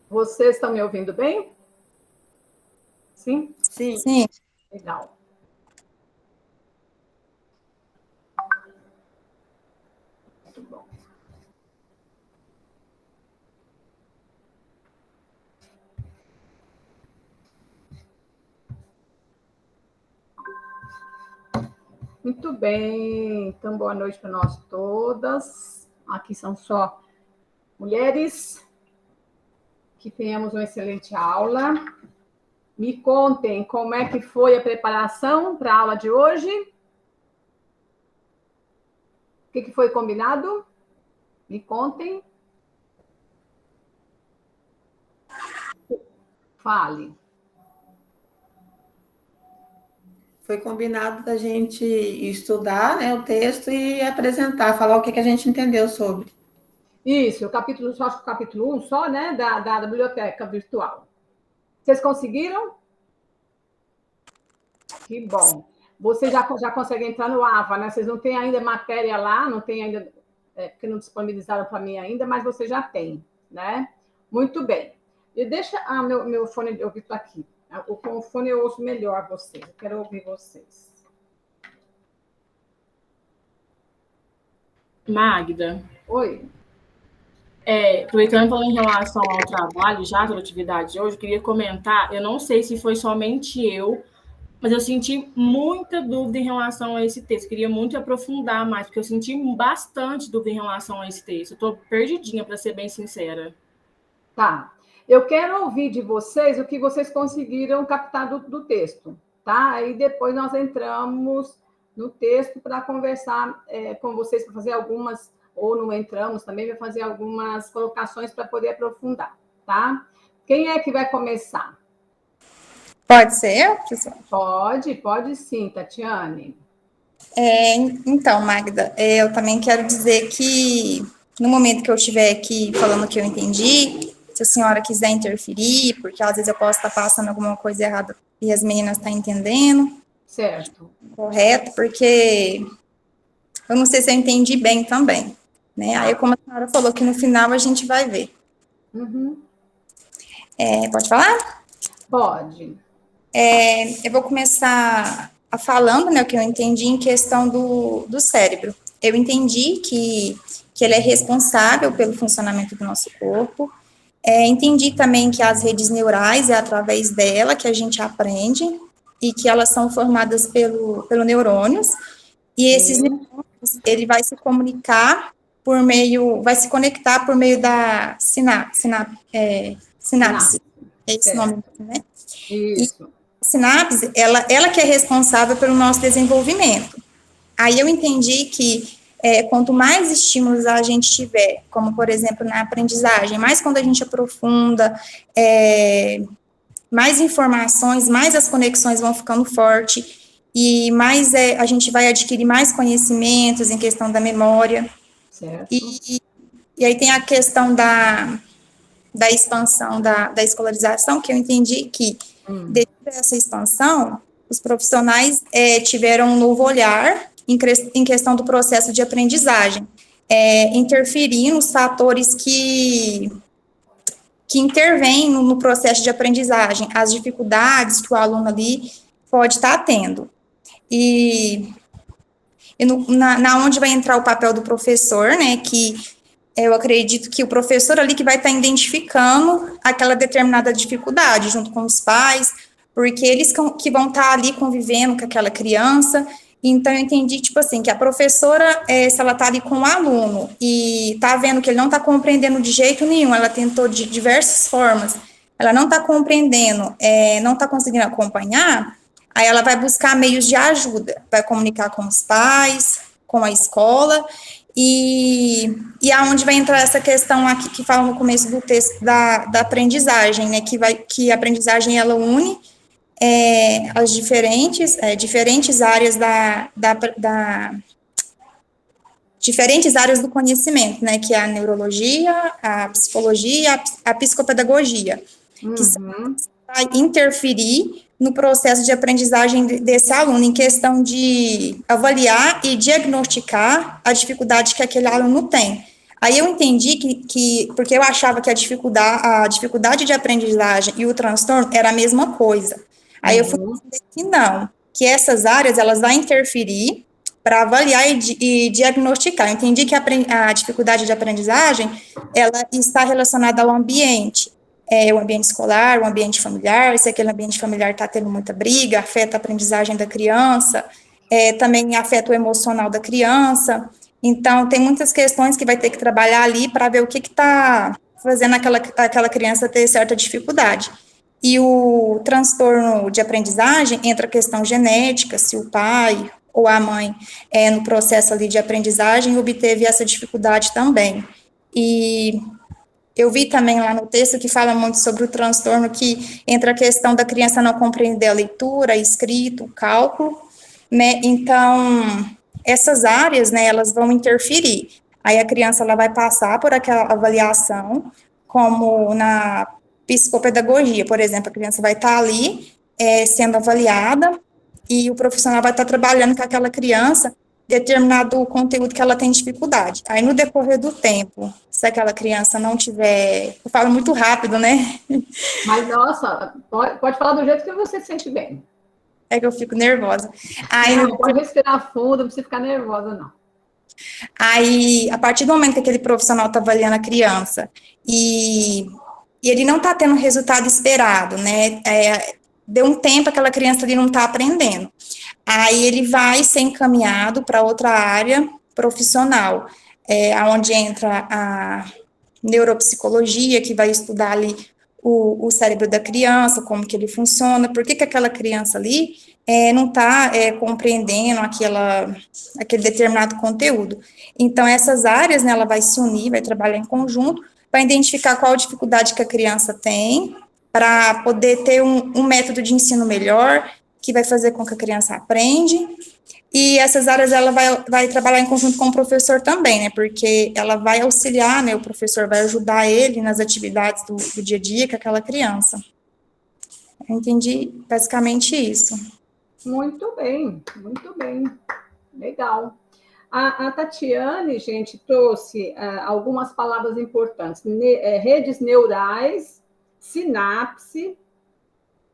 Vocês estão me ouvindo bem? Sim? Sim. Legal. Muito bom. Muito bem. Então, boa noite para nós todas. Aqui são só mulheres. Que tenhamos uma excelente aula. Me contem como é que foi a preparação para a aula de hoje. O que foi combinado? Me contem. Fale. Foi combinado da gente estudar, né, o texto e apresentar, falar o que a gente entendeu sobre. Isso, o capítulo, acho que o capítulo 1 só, né, da biblioteca virtual. Vocês conseguiram? Que bom. Vocês já conseguem entrar no AVA, né? Vocês não têm ainda matéria lá, não tem ainda, porque não disponibilizaram para mim ainda, mas vocês já têm, né? Muito bem. E deixa meu fone de ouvido aqui. Com o fone eu ouço melhor vocês. Eu quero ouvir vocês. Magda. Oi. Aproveitando em relação ao trabalho já, da atividade de hoje, eu queria comentar, eu não sei se foi somente eu, mas eu senti muita dúvida em relação a esse texto. Eu queria muito aprofundar mais, porque eu senti bastante dúvida em relação a esse texto. Eu estou perdidinha, para ser bem sincera. Tá. Eu quero ouvir de vocês o que vocês conseguiram captar do texto, tá? Aí depois nós entramos no texto para conversar com vocês, para fazer algumas, ou não entramos também, para fazer algumas colocações para poder aprofundar, tá? Quem é que vai começar? Pode ser eu, professor? Pode sim, Tatiane. Então, Magda, eu também quero dizer que no momento que eu estiver aqui falando o que eu entendi, se a senhora quiser interferir, porque às vezes eu posso estar passando alguma coisa errada e as meninas estão entendendo. Certo. Correto, porque eu não sei se eu entendi bem também, né? Aí, como a senhora falou que no final a gente vai ver. Uhum. Pode falar? Pode. Eu vou começar falando, né, o que eu entendi em questão do cérebro. Eu entendi que ele é responsável pelo funcionamento do nosso corpo. Entendi também que as redes neurais é através dela que a gente aprende e que elas são formadas pelo neurônios. E esses neurônios, ele vai se comunicar vai se conectar por meio da sinapse. É esse nome, né? Isso. A sinapse, ela que é responsável pelo nosso desenvolvimento. Aí eu entendi que quanto mais estímulos a gente tiver, como, por exemplo, na aprendizagem, mais quando a gente aprofunda, mais informações, mais as conexões vão ficando fortes, e mais a gente vai adquirir mais conhecimentos em questão da memória. Certo. E aí tem a questão da expansão da escolarização, que eu entendi que, devido a essa expansão, os profissionais tiveram um novo olhar em questão do processo de aprendizagem, interferindo nos fatores que intervêm no processo de aprendizagem, as dificuldades que o aluno ali pode estar tendo. E na onde vai entrar o papel do professor, né, que eu acredito que o professor ali que vai estar identificando aquela determinada dificuldade junto com os pais, porque eles que vão estar ali convivendo com aquela criança. Então, eu entendi, tipo assim, que a professora, se ela está ali com o aluno e está vendo que ele não está compreendendo de jeito nenhum, ela tentou de diversas formas, ela não está compreendendo, não está conseguindo acompanhar, aí ela vai buscar meios de ajuda, vai comunicar com os pais, com a escola, e aonde vai entrar essa questão aqui que fala no começo do texto da aprendizagem, né, que a aprendizagem, ela une as diferentes áreas diferentes áreas do conhecimento, né, que é a neurologia, a psicologia, a psicopedagogia, que vai interferir no processo de aprendizagem desse aluno, em questão de avaliar e diagnosticar a dificuldade que aquele aluno tem. Aí eu entendi porque eu achava que a dificuldade de aprendizagem e o transtorno era a mesma coisa. Aí eu fui entender que não, que essas áreas, elas vão interferir para avaliar e diagnosticar. Eu entendi que a dificuldade de aprendizagem, ela está relacionada ao ambiente, o ambiente escolar, o ambiente familiar, se aquele ambiente familiar está tendo muita briga, afeta a aprendizagem da criança, também afeta o emocional da criança. Então, tem muitas questões que vai ter que trabalhar ali para ver o que está fazendo aquela criança ter certa dificuldade. E o transtorno de aprendizagem entra a questão genética, se o pai ou a mãe, no processo ali de aprendizagem, obteve essa dificuldade também. E eu vi também lá no texto que fala muito sobre o transtorno que entra a questão da criança não compreender a leitura, a escrita, o cálculo, né? Então, essas áreas, né, elas vão interferir. Aí a criança, ela vai passar por aquela avaliação, como na psicopedagogia, por exemplo, a criança vai estar ali sendo avaliada e o profissional vai estar trabalhando com aquela criança determinado conteúdo que ela tem dificuldade. Aí, no decorrer do tempo, se aquela criança não tiver... Eu falo muito rápido, né? Mas, nossa, pode falar do jeito que você se sente bem. É que eu fico nervosa. Aí, não, pode respirar fundo, não precisa ficar nervosa, não. Aí, a partir do momento que aquele profissional está avaliando a criança e ele não está tendo o resultado esperado, né? Deu um tempo, aquela criança ali não está aprendendo. Aí ele vai ser encaminhado para outra área profissional, onde entra a neuropsicologia, que vai estudar ali o cérebro da criança, como que ele funciona, por que aquela criança ali não está compreendendo aquele determinado conteúdo. Então, essas áreas, né, ela vai se unir, vai trabalhar em conjunto, para identificar qual dificuldade que a criança tem, para poder ter um método de ensino melhor, que vai fazer com que a criança aprende, e essas áreas ela vai trabalhar em conjunto com o professor também, né, porque ela vai auxiliar, né, o professor vai ajudar ele nas atividades do dia a dia com aquela criança. Eu entendi basicamente isso. Muito bem, legal. A Tatiane, gente, trouxe algumas palavras importantes, redes neurais, sinapse,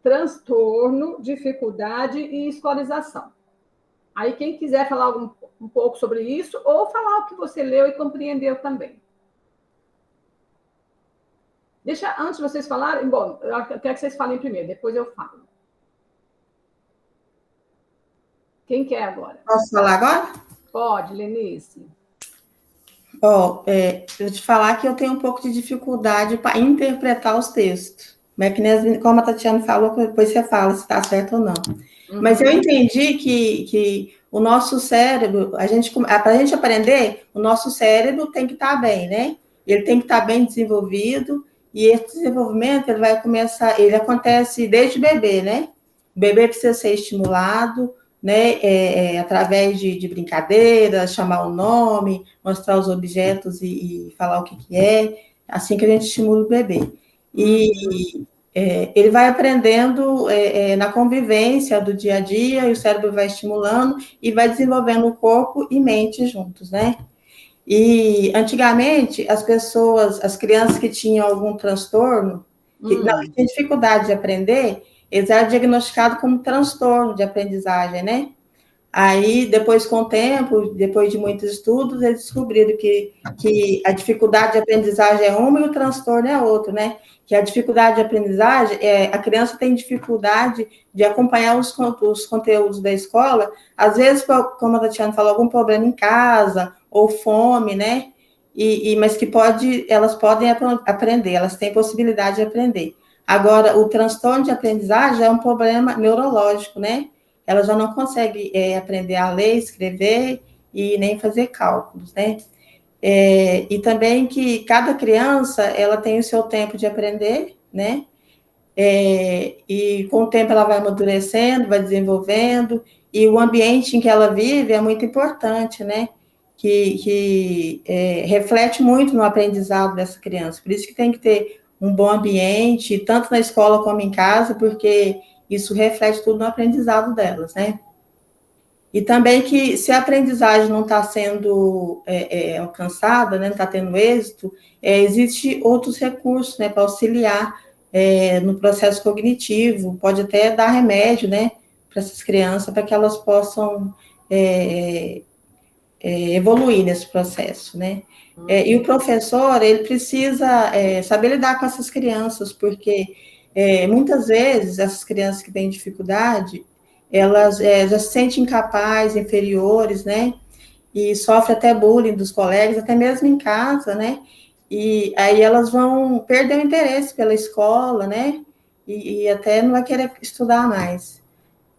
transtorno, dificuldade e escolarização. Aí, quem quiser falar um pouco sobre isso, ou falar o que você leu e compreendeu também. Antes de vocês falarem, bom, eu quero que vocês falem primeiro, depois eu falo. Quem quer agora? Posso falar agora? Pode, Lenice. Eu te falar que eu tenho um pouco de dificuldade para interpretar os textos. Mas como a Tatiana falou, depois você fala se está certo ou não. Uhum. Mas eu entendi que o nosso cérebro, para a gente aprender, o nosso cérebro tem que estar bem, né? Ele tem que estar bem desenvolvido, e esse desenvolvimento ele acontece desde o bebê, né? O bebê precisa ser estimulado, né? Através de brincadeiras, chamar o nome, mostrar os objetos e falar o que é, assim que a gente estimula o bebê. E ele vai aprendendo na convivência do dia a dia, e o cérebro vai estimulando e vai desenvolvendo o corpo e mente juntos, né? E antigamente, as crianças que tinham algum transtorno, que não tinham dificuldade de aprender, eles eram diagnosticados como transtorno de aprendizagem, né? Aí, depois, com o tempo, depois de muitos estudos, eles descobriram que a dificuldade de aprendizagem é uma e o transtorno é outro, né? Que a dificuldade de aprendizagem, a criança tem dificuldade de acompanhar os conteúdos da escola, às vezes, como a Tatiana falou, algum problema em casa, ou fome, né? Mas que elas podem aprender, elas têm possibilidade de aprender. Agora, o transtorno de aprendizagem é um problema neurológico, né? Ela já não consegue aprender a ler, escrever e nem fazer cálculos, né? E também que cada criança, ela tem o seu tempo de aprender, né? E com o tempo ela vai amadurecendo, vai desenvolvendo, e o ambiente em que ela vive é muito importante, né? Que reflete muito no aprendizado dessa criança. Por isso que tem que ter um bom ambiente, tanto na escola como em casa, porque isso reflete tudo no aprendizado delas, né? E também que, se a aprendizagem não está sendo alcançada, né, não está tendo êxito, existe outros recursos, né, para auxiliar no processo cognitivo, pode até dar remédio, né, para essas crianças, para que elas possam evoluir nesse processo, né. E o professor, ele precisa saber lidar com essas crianças, porque muitas vezes essas crianças que têm dificuldade, elas já se sentem incapazes, inferiores, né, e sofrem até bullying dos colegas, até mesmo em casa, né, e aí elas vão perder o interesse pela escola, né, e até não vai querer estudar mais.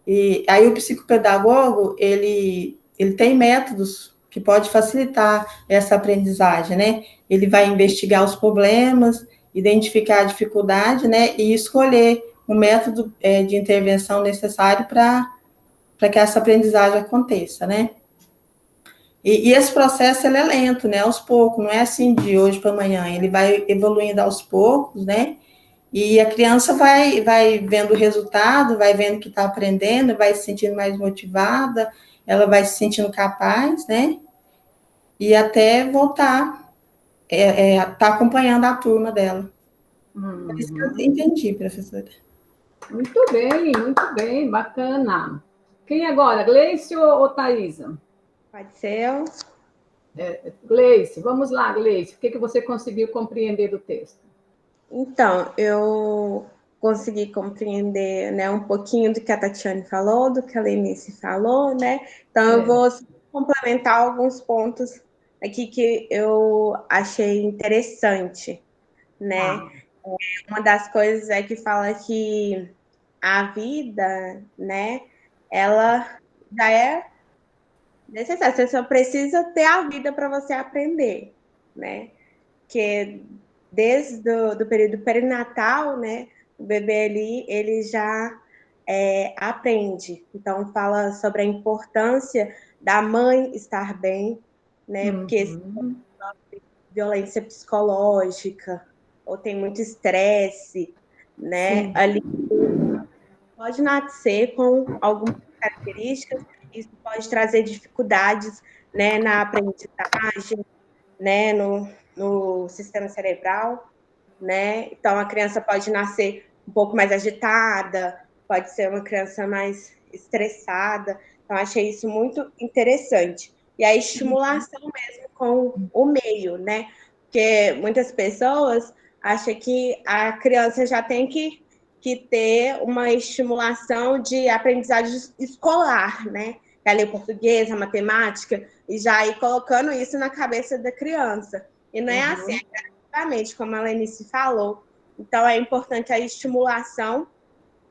E aí o psicopedagogo, ele tem métodos que pode facilitar essa aprendizagem, né, ele vai investigar os problemas, identificar a dificuldade, né, e escolher o método de intervenção necessário para que essa aprendizagem aconteça, né. E esse processo, ele é lento, né, aos poucos, não é assim de hoje para amanhã, ele vai evoluindo aos poucos, né, e a criança vai vendo o resultado, vai vendo que está aprendendo, vai se sentindo mais motivada, ela vai se sentindo capaz, né, e até voltar, tá acompanhando a turma dela. É isso que eu entendi, professora. Muito bem, bacana. Quem agora, Gleice ou Thaisa? Pode ser. Gleice, vamos lá, Gleice. O que você conseguiu compreender do texto? Então, eu consegui compreender, né, um pouquinho do que a Tatiane falou, do que a Lenice falou, né? Então, eu vou complementar alguns pontos aqui que eu achei interessante, né? Uma das coisas é que fala que a vida, né, ela já é necessária. Você só precisa ter a vida para você aprender, né? Que desde o período perinatal, né, o bebê ali, ele já aprende. Então, fala sobre a importância da mãe estar bem, né, porque violência psicológica, ou tem muito estresse, né, ali pode nascer com algumas características, isso pode trazer dificuldades, né, na aprendizagem, né, no sistema cerebral, né? Então, a criança pode nascer um pouco mais agitada, pode ser uma criança mais estressada. Então, achei isso muito interessante. E a estimulação mesmo com o meio, né? Porque muitas pessoas acham que a criança já tem que ter uma estimulação de aprendizagem escolar, né? Ali o português, a matemática, e já ir colocando isso na cabeça da criança. E não é assim, é exatamente como a Lenice falou. Então, é importante a estimulação,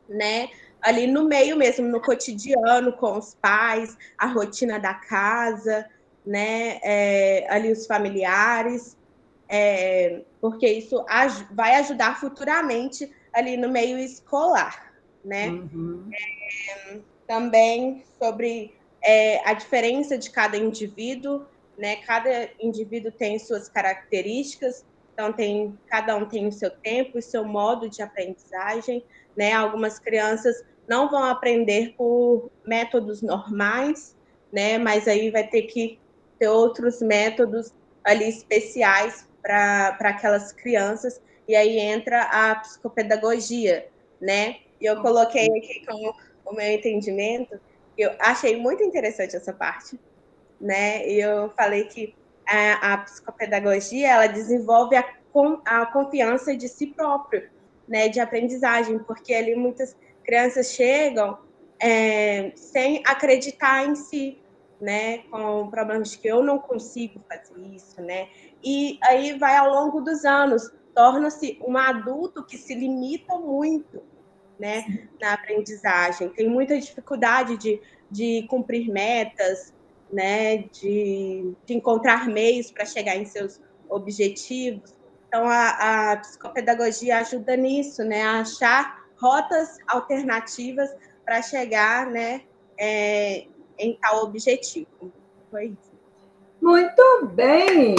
né? Ali no meio mesmo, no cotidiano, com os pais, a rotina da casa, né? Ali os familiares, porque isso vai ajudar futuramente ali no meio escolar, né? Também sobre a diferença de cada indivíduo, né? Cada indivíduo tem suas características, então cada um tem o seu tempo, o seu modo de aprendizagem, né? Algumas crianças não vão aprender por métodos normais, né? Mas aí vai ter que ter outros métodos ali especiais para aquelas crianças, e aí entra a psicopedagogia, né? E eu coloquei aqui como o meu entendimento, eu achei muito interessante essa parte, né? E eu falei que a psicopedagogia, ela desenvolve a confiança de si próprio, né? De aprendizagem, porque ali muitas crianças chegam sem acreditar em si, né? Com problemas de que eu não consigo fazer isso, né? E aí vai ao longo dos anos, torna-se um adulto que se limita muito, né, na aprendizagem, tem muita dificuldade de cumprir metas, né, de encontrar meios para chegar em seus objetivos. Então, a psicopedagogia ajuda nisso, né, a achar rotas alternativas para chegar, né, em tal objetivo. Foi isso. Muito bem.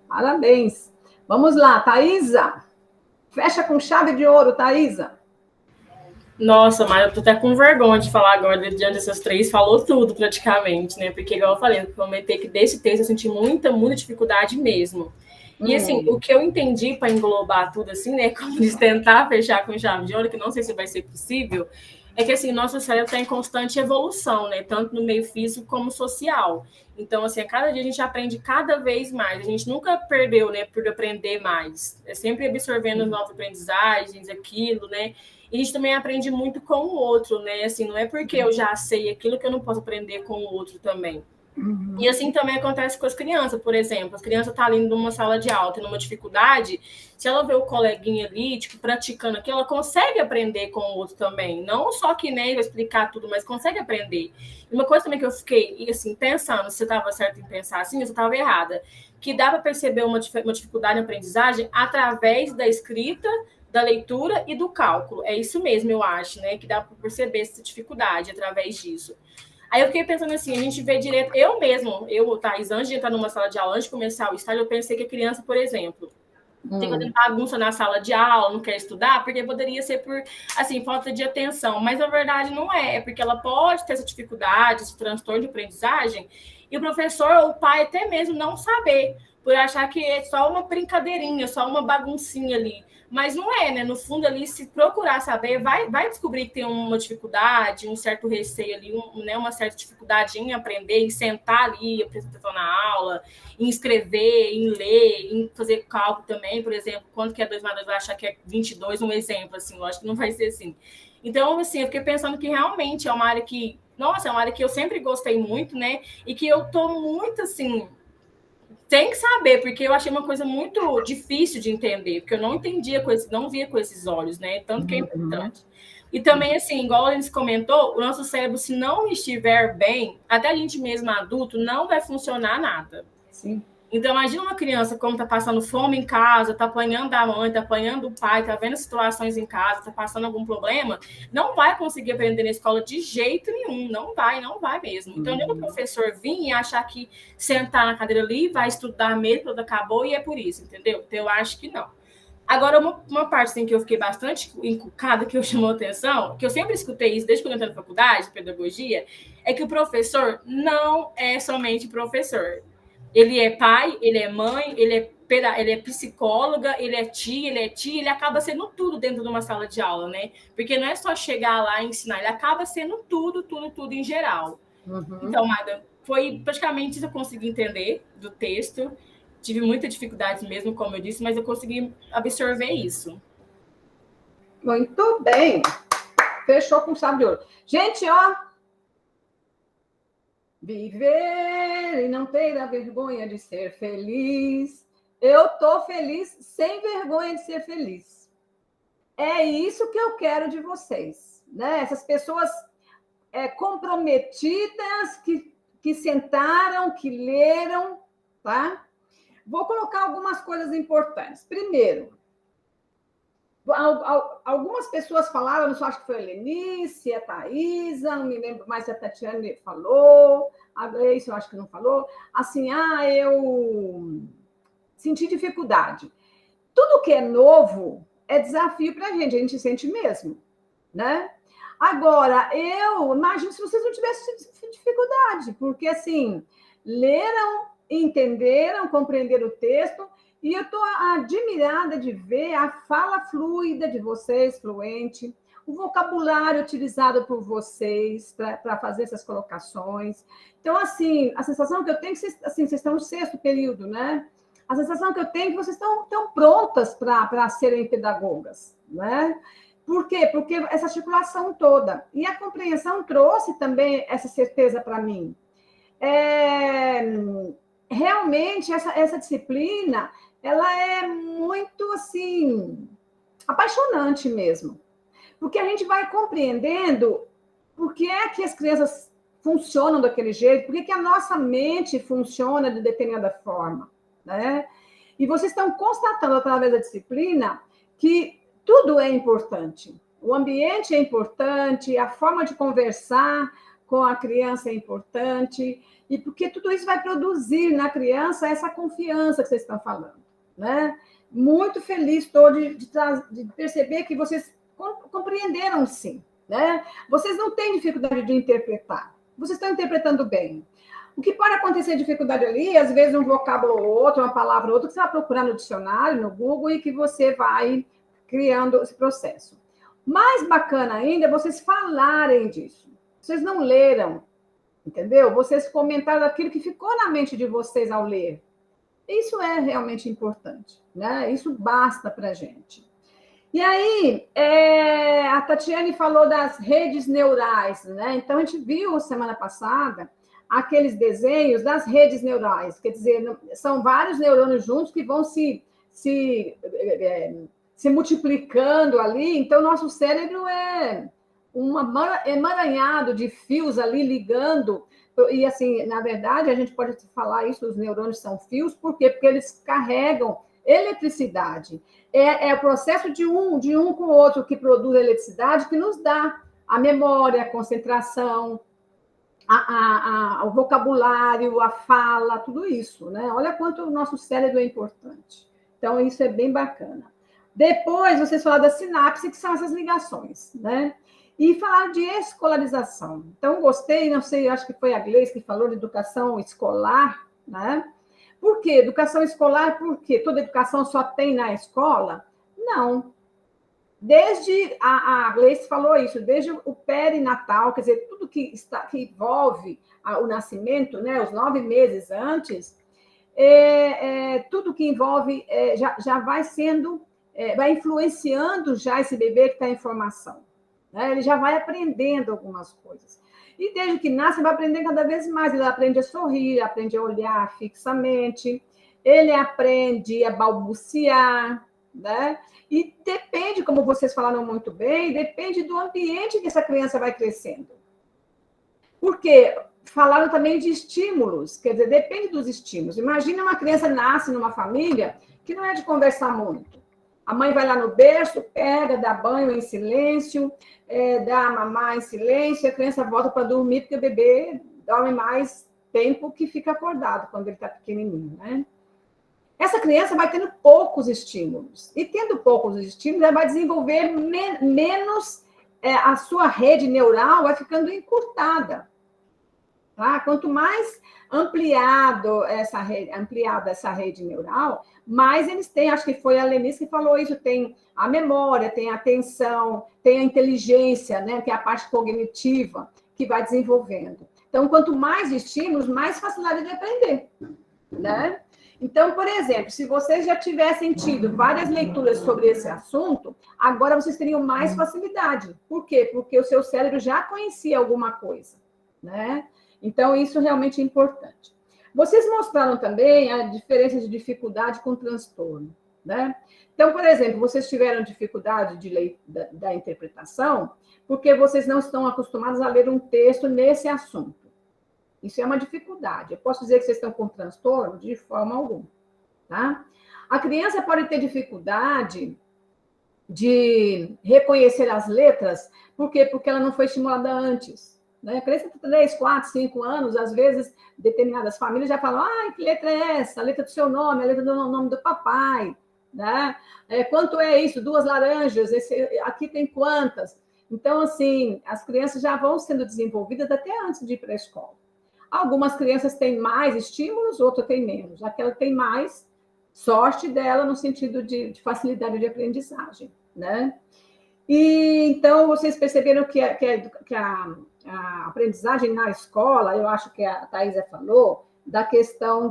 Parabéns. Vamos lá, Thaisa. Fecha com chave de ouro, Thaisa. Nossa, mas eu tô até com vergonha de falar agora, diante dessas três, falou tudo praticamente, né? Porque, igual eu falei, eu comentei que desse texto eu senti muita dificuldade mesmo. E, assim, o que eu entendi para englobar tudo, assim, né? Como tentar fechar com chave de ouro, que não sei se vai ser possível, é que, assim, nosso cérebro está em constante evolução, né? Tanto no meio físico como social. Então, assim, a cada dia a gente aprende cada vez mais. A gente nunca perdeu, né, por aprender mais. É sempre absorvendo novas aprendizagens, aquilo, né? E a gente também aprende muito com o outro, né? Assim, não é porque eu já sei aquilo que eu não posso aprender com o outro também. Uhum. E assim também acontece com as crianças, por exemplo. As crianças estão ali numa sala de aula, tendo uma dificuldade, se ela vê o coleguinha ali, tipo, praticando aquilo, ela consegue aprender com o outro também. Não só que nem vai explicar tudo, mas consegue aprender. E uma coisa também que eu fiquei, assim, pensando, se eu estava certa em pensar assim, ou se eu estava errada, que dá para perceber uma dificuldade na aprendizagem através da escrita, da leitura e do cálculo. É isso mesmo, eu acho, né? Que dá para perceber essa dificuldade através disso. Aí eu fiquei pensando assim, a gente vê direto, Thais, antes de entrar numa sala de aula, antes de começar o estágio, eu pensei que a criança, por exemplo, tem fazendo bagunça na sala de aula, não quer estudar, porque poderia ser por, assim, falta de atenção. Mas, na verdade, não é. É porque ela pode ter essa dificuldade, esse transtorno de aprendizagem, e o professor ou o pai até mesmo não saber, por achar que é só uma brincadeirinha, só uma baguncinha ali. Mas não é, né? No fundo, ali, se procurar saber, vai descobrir que tem uma dificuldade, um certo receio ali, né? Uma certa dificuldade em aprender, em sentar ali, apresentar na aula, em escrever, em ler, em fazer cálculo também, por exemplo, quanto que é 2 mais 2 vai achar que é 22, um exemplo, assim, lógico que não vai ser assim. Então, assim, eu fiquei pensando que realmente é uma área que, nossa, é uma área que eu sempre gostei muito, né? E que eu tô muito, assim, tem que saber, porque eu achei uma coisa muito difícil de entender, porque eu não entendia, não via com esses olhos, né? Tanto que é importante. E também, assim, igual a gente comentou, o nosso cérebro, se não estiver bem, até a gente mesmo adulto, não vai funcionar nada. Sim. Então, imagina uma criança como tá passando fome em casa, tá apanhando da mãe, tá apanhando do pai, tá vendo situações em casa, tá passando algum problema, não vai conseguir aprender na escola de jeito nenhum, não vai mesmo. Então, nem o professor vir e achar que sentar na cadeira ali, vai estudar mesmo, tudo acabou e é por isso, entendeu? Então, eu acho que não. Agora, uma parte assim, que eu fiquei bastante encucada, que eu chamou atenção, que eu sempre escutei isso desde que eu entrei na faculdade de pedagogia, é que o professor não é somente professor. Ele é pai, ele é mãe, ele é psicóloga, ele é tia, ele acaba sendo tudo dentro de uma sala de aula, né? Porque não é só chegar lá e ensinar, ele acaba sendo tudo em geral. Uhum. Então, Magda, foi praticamente isso que eu consegui entender do texto. Tive muita dificuldade mesmo, como eu disse, mas eu consegui absorver isso. Muito bem. Fechou com chave de ouro. Gente, ó. Viver e não ter a vergonha de ser feliz. Eu tô feliz sem vergonha de ser feliz. É isso que eu quero de vocês, né? Essas pessoas comprometidas que sentaram, que leram, tá? Vou colocar algumas coisas importantes. Primeiro, algumas pessoas falaram, não só acho que foi a Lenice, a Thaisa, não me lembro mais se a Tatiane falou, a Gleice eu acho que não falou, assim, eu senti dificuldade. Tudo que é novo é desafio para a gente sente mesmo, né? Agora, eu imagino se vocês não tivessem dificuldade, porque, assim, leram, entenderam, compreenderam o texto, e eu estou admirada de ver a fala fluida de vocês, fluente, o vocabulário utilizado por vocês para fazer essas colocações. Então, assim, a sensação que eu tenho é que vocês estão no 6º período, né? A sensação que eu tenho é que vocês estão prontas para serem pedagogas, né? Por quê? Porque essa articulação toda. E a compreensão trouxe também essa certeza para mim. Realmente, essa disciplina, ela é muito, assim, apaixonante mesmo. Porque a gente vai compreendendo por que é que as crianças funcionam daquele jeito, por que a nossa mente funciona de determinada forma, né? E vocês estão constatando, através da disciplina, que tudo é importante. O ambiente é importante, a forma de conversar com a criança é importante, e porque tudo isso vai produzir na criança essa confiança que vocês estão falando, né? Muito feliz estou de perceber que vocês compreenderam sim, né? Vocês não têm dificuldade de interpretar, vocês estão interpretando bem. O que pode acontecer de dificuldade ali, às vezes um vocábulo ou outro, uma palavra ou outra, que você vai procurar no dicionário, no Google, e que você vai criando esse processo. Mais bacana ainda é vocês falarem disso. Vocês não leram, entendeu? Vocês comentaram aquilo que ficou na mente de vocês ao ler. Isso é realmente importante, né? Isso basta para a gente. E aí, a Tatiane falou das redes neurais, né? Então, a gente viu semana passada aqueles desenhos das redes neurais, quer dizer, são vários neurônios juntos que vão se multiplicando ali. Então, nosso cérebro é um emaranhado de fios ali ligando. E, assim, na verdade, a gente pode falar isso, os neurônios são fios, por quê? Porque eles carregam eletricidade. É o processo de um com o outro que produz eletricidade que nos dá a memória, a concentração, o vocabulário, a fala, tudo isso, né? Olha quanto o nosso cérebro é importante. Então, isso é bem bacana. Depois, vocês falaram da sinapse, que são essas ligações, né? E falaram de escolarização. Então, gostei, não sei, acho que foi a Gleice que falou de educação escolar, né? Por quê? Educação escolar, por quê? Toda educação só tem na escola? Não. Desde, a Gleice falou isso, desde o perinatal, quer dizer, tudo que envolve o nascimento, né, os 9 meses antes, tudo que envolve já vai sendo, vai influenciando já esse bebê que está em formação. Né? Ele já vai aprendendo algumas coisas. E desde que nasce, ele vai aprender cada vez mais. Ele aprende a sorrir, aprende a olhar fixamente, ele aprende a balbuciar, né? E depende, como vocês falaram muito bem, depende do ambiente que essa criança vai crescendo. Porque falaram também de estímulos, quer dizer, depende dos estímulos. Imagina uma criança nasce numa família que não é de conversar muito. A mãe vai lá no berço, pega, dá banho em silêncio, dá mamar em silêncio, a criança volta para dormir, porque o bebê dorme mais tempo que fica acordado quando ele está pequenininho, né? Essa criança vai tendo poucos estímulos. E tendo poucos estímulos, ela vai desenvolver menos, a sua rede neural vai ficando encurtada. Tá? Quanto mais ampliada essa rede neural, mais eles têm, acho que foi a Lenice que falou isso, tem a memória, tem a atenção, tem a inteligência, né, que é a parte cognitiva, que vai desenvolvendo. Então, quanto mais estímulos, mais facilidade de aprender, né? Então, por exemplo, se vocês já tivessem tido várias leituras sobre esse assunto, agora vocês teriam mais facilidade. Por quê? Porque o seu cérebro já conhecia alguma coisa, né? Então, isso realmente é importante. Vocês mostraram também a diferença de dificuldade com transtorno, né? Então, por exemplo, vocês tiveram dificuldade da interpretação porque vocês não estão acostumados a ler um texto nesse assunto. Isso é uma dificuldade. Eu posso dizer que vocês estão com transtorno? De forma alguma, tá? A criança pode ter dificuldade de reconhecer as letras, por quê? Porque ela não foi estimulada antes. Né? A criança de 3, 4, 5 anos, às vezes, determinadas famílias já falam, que letra é essa? A letra do seu nome, a letra do nome do papai. Né? Quanto é isso? 2 laranjas, aqui tem quantas? Então, assim, as crianças já vão sendo desenvolvidas até antes de ir para a escola. Algumas crianças têm mais estímulos, outras têm menos. Aquela que tem mais, sorte dela no sentido de facilidade de aprendizagem, né? E, então, vocês perceberam que a aprendizagem na escola, eu acho que a Thaisa falou, da questão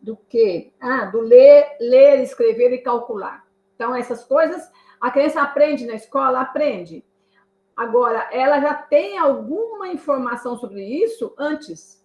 do quê? Do ler, escrever e calcular. Então, essas coisas, a criança aprende na escola? Aprende. Agora, ela já tem alguma informação sobre isso antes,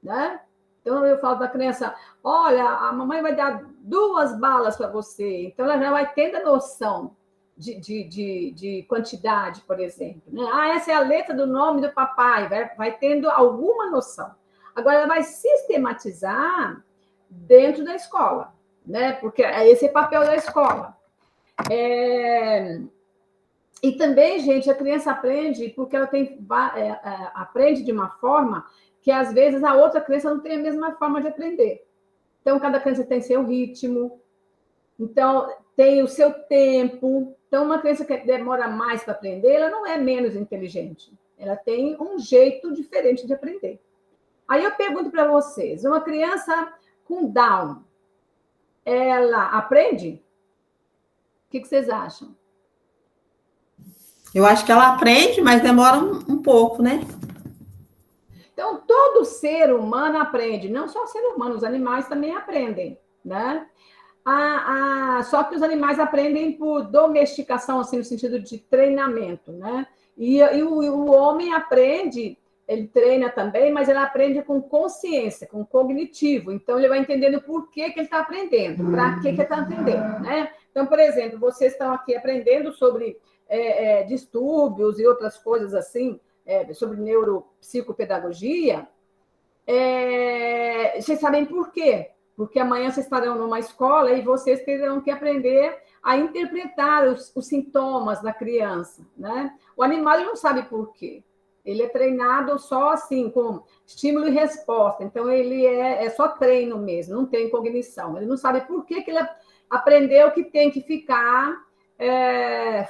né? Então, eu falo para a criança, olha, a mamãe vai dar 2 balas para você. Então, ela já vai tendo a noção de quantidade, por exemplo. Né? Essa é a letra do nome do papai. Vai tendo alguma noção. Agora, ela vai sistematizar dentro da escola, né? Porque esse é o papel da escola. E também, gente, a criança aprende porque ela aprende de uma forma que, às vezes, a outra criança não tem a mesma forma de aprender. Então, cada criança tem seu ritmo, Então, tem o seu tempo. Então, uma criança que demora mais para aprender, ela não é menos inteligente. Ela tem um jeito diferente de aprender. Aí eu pergunto para vocês, uma criança com Down, ela aprende? O que vocês acham? Eu acho que ela aprende, mas demora um pouco, né? Então, todo ser humano aprende, não só ser humano, os animais também aprendem, né? Só que os animais aprendem por domesticação, assim, no sentido de treinamento, né? E o homem aprende, ele treina também, mas ele aprende com consciência, com cognitivo. Então, ele vai entendendo por que ele está aprendendo, para que ele está aprendendo, né? Então, por exemplo, vocês estão aqui aprendendo sobre distúrbios e outras coisas assim, sobre neuropsicopedagogia, vocês sabem por quê? Porque amanhã vocês estarão numa escola e vocês terão que aprender a interpretar os sintomas da criança, né? O animal ele não sabe por quê. Ele é treinado só assim, com estímulo e resposta. Então, ele é só treino mesmo, não tem cognição. Ele não sabe por que ele aprendeu que tem que ficar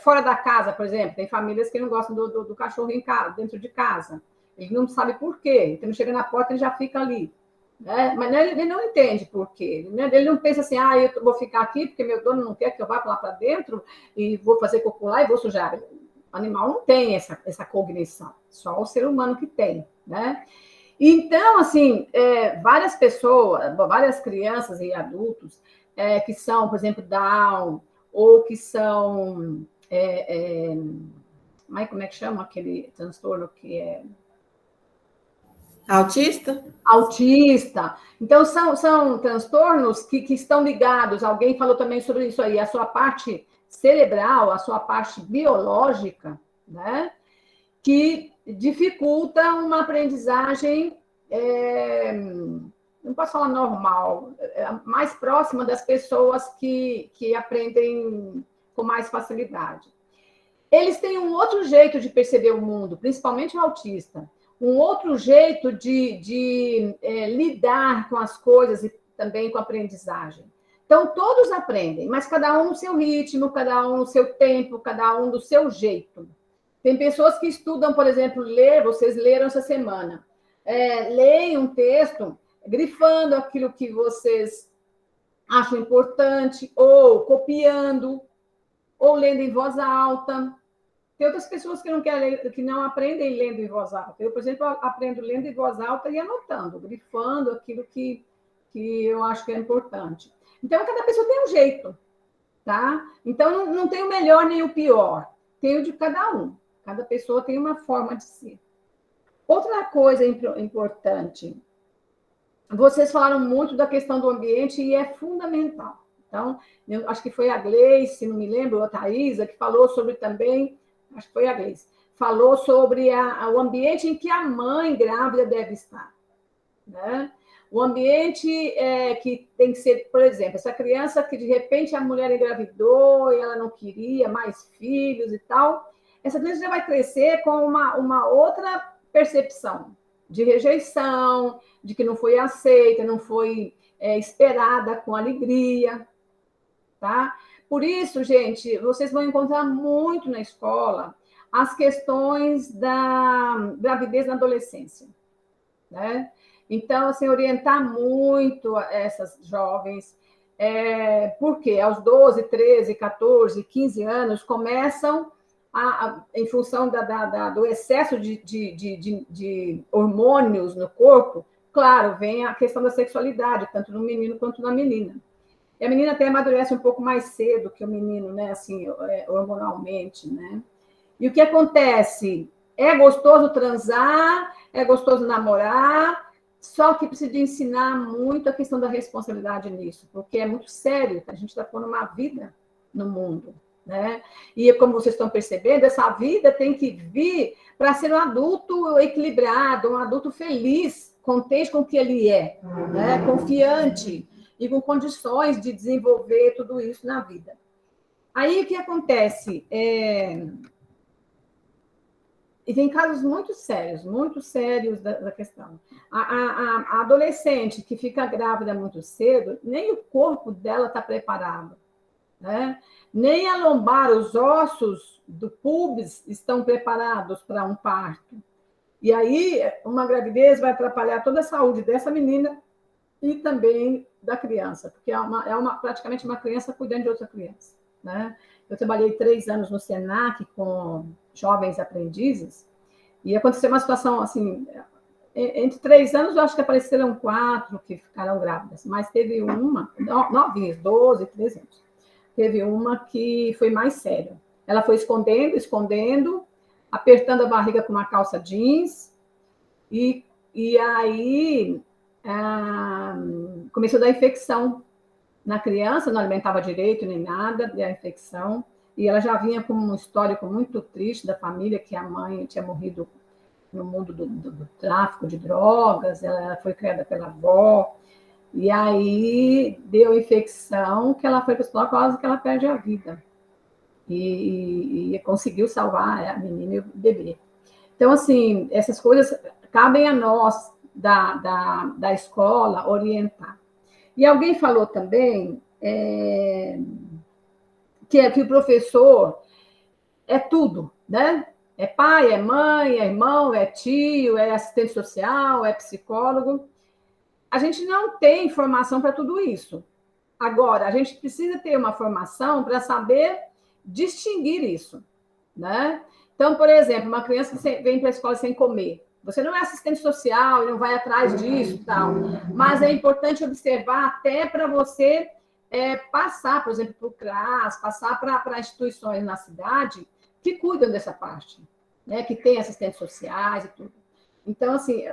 fora da casa, por exemplo. Tem famílias que não gostam do cachorro em casa, dentro de casa. Ele não sabe por quê. Então, ele chega na porta e já fica ali. Né? Mas ele não entende por quê. Ele não pensa assim, eu vou ficar aqui porque meu dono não quer que eu vá lá para dentro e vou fazer cocô lá e vou sujar. O animal não tem essa cognição, só o ser humano que tem, né? Então, assim, várias pessoas, várias crianças e adultos que são, por exemplo, Down, ou que são... como é que chama aquele transtorno que é... Autista? Autista. Então, são transtornos que estão ligados, alguém falou também sobre isso aí, a sua parte cerebral, a sua parte biológica, né? Que dificulta uma aprendizagem, não posso falar normal, mais próxima das pessoas que aprendem com mais facilidade. Eles têm um outro jeito de perceber o mundo, principalmente o autista, um outro jeito de lidar com as coisas e também com a aprendizagem. Então, todos aprendem, mas cada um no seu ritmo, cada um no seu tempo, cada um do seu jeito. Tem pessoas que estudam, por exemplo, vocês leram essa semana, leem um texto grifando aquilo que vocês acham importante, ou copiando, ou lendo em voz alta. Tem outras pessoas que não querem ler, que não aprendem lendo em voz alta. Eu, por exemplo, aprendo lendo em voz alta e anotando, grifando aquilo que eu acho que é importante. Então, cada pessoa tem um jeito, tá? Então, não tem o melhor nem o pior. Tem o de cada um. Cada pessoa tem uma forma de ser. Outra coisa importante, vocês falaram muito da questão do ambiente e é fundamental. Então, eu acho que foi a Gleice, não me lembro, ou a Thaisa, que falou sobre também, acho que foi a Gleice, falou sobre o ambiente em que a mãe grávida deve estar, né? O ambiente que tem que ser, por exemplo, essa criança que de repente a mulher engravidou e ela não queria mais filhos e tal, essa criança já vai crescer com uma outra percepção de rejeição, de que não foi aceita, não foi esperada com alegria, tá? Por isso, gente, vocês vão encontrar muito na escola as questões da gravidez na adolescência, né? Então, assim, orientar muito essas jovens, porque aos 12, 13, 14, 15 anos começam, em função do excesso de hormônios no corpo, claro, vem a questão da sexualidade, tanto no menino quanto na menina. E a menina até amadurece um pouco mais cedo que o menino, né? Assim, hormonalmente, né? E o que acontece? É gostoso transar, é gostoso namorar, só que precisa de ensinar muito a questão da responsabilidade nisso, porque é muito sério, a gente está pondo uma vida no mundo, né? E como vocês estão percebendo, essa vida tem que vir para ser um adulto equilibrado, um adulto feliz, contente com o que ele é, né? Confiante e com condições de desenvolver tudo isso na vida. Aí, o que acontece? E tem casos muito sérios da questão. A adolescente que fica grávida muito cedo, nem o corpo dela está preparado né? Nem a lombar, os ossos do pubis estão preparados para um parto. E aí, uma gravidez vai atrapalhar toda a saúde dessa menina e também da criança, porque praticamente uma criança cuidando de outra criança, né? Eu trabalhei 3 anos no SENAC com jovens aprendizes e aconteceu uma situação assim, entre 3 anos eu acho que apareceram 4 que ficaram grávidas, mas teve uma, novinhas, 12, 13 anos, teve uma que foi mais séria. Ela foi escondendo, apertando a barriga com uma calça jeans e aí começou a dar infecção na criança, não alimentava direito nem nada, da infecção, e ela já vinha com um histórico muito triste da família, que a mãe tinha morrido no mundo do tráfico de drogas, ela foi criada pela avó, e aí deu infecção, que ela foi para o hospital, quase que ela perde a vida. E conseguiu salvar a menina e o bebê. Então, assim, essas coisas cabem a nós, da escola, orientar. E alguém falou também que o professor é tudo, né? É pai, é mãe, é irmão, é tio, é assistente social, é psicólogo. A gente não tem informação para tudo isso. Agora, a gente precisa ter uma formação para saber distinguir isso, né? Então, por exemplo, uma criança que vem para a escola sem comer, você não é assistente social e não vai atrás disso e tal, mas é importante observar até para você passar, por exemplo, para o CRAS, passar para instituições na cidade que cuidam dessa parte, né? Que tem assistentes sociais e tudo. Então, assim,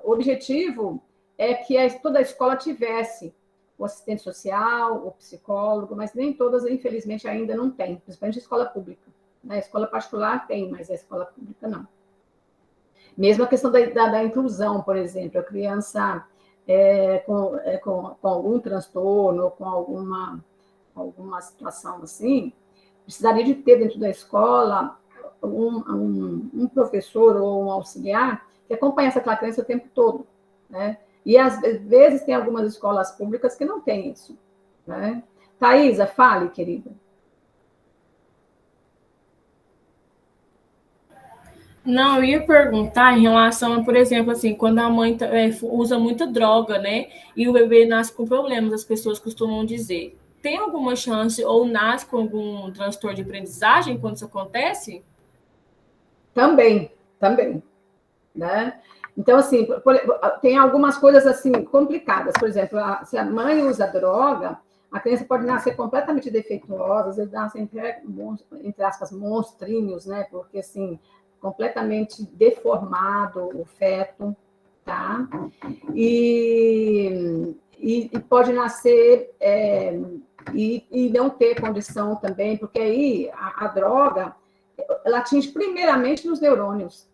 o objetivo é que toda a escola tivesse o assistente social, o psicólogo, mas nem todas, infelizmente, ainda não tem, principalmente a escola pública. A escola particular tem, mas a escola pública não. Mesmo a questão da inclusão, por exemplo, a criança com algum transtorno ou com alguma situação assim, precisaria de ter dentro da escola um professor ou um auxiliar que acompanhasse aquela criança o tempo todo, né? E, às vezes, tem algumas escolas públicas que não têm isso, né? Thaisa, fale, querida. Não, eu ia perguntar em relação a, por exemplo, assim, quando a mãe usa muita droga, né? E o bebê nasce com problemas, as pessoas costumam dizer. Tem alguma chance ou nasce com algum transtorno de aprendizagem quando isso acontece? Também, né? Então, assim, tem algumas coisas assim complicadas. Por exemplo, se a mãe usa droga, a criança pode nascer completamente defeituosa, às vezes nasce entre aspas, monstrinhos, né? Porque, assim, completamente deformado o feto, tá? E pode nascer e não ter condição também, porque aí a droga, ela atinge primeiramente nos neurônios,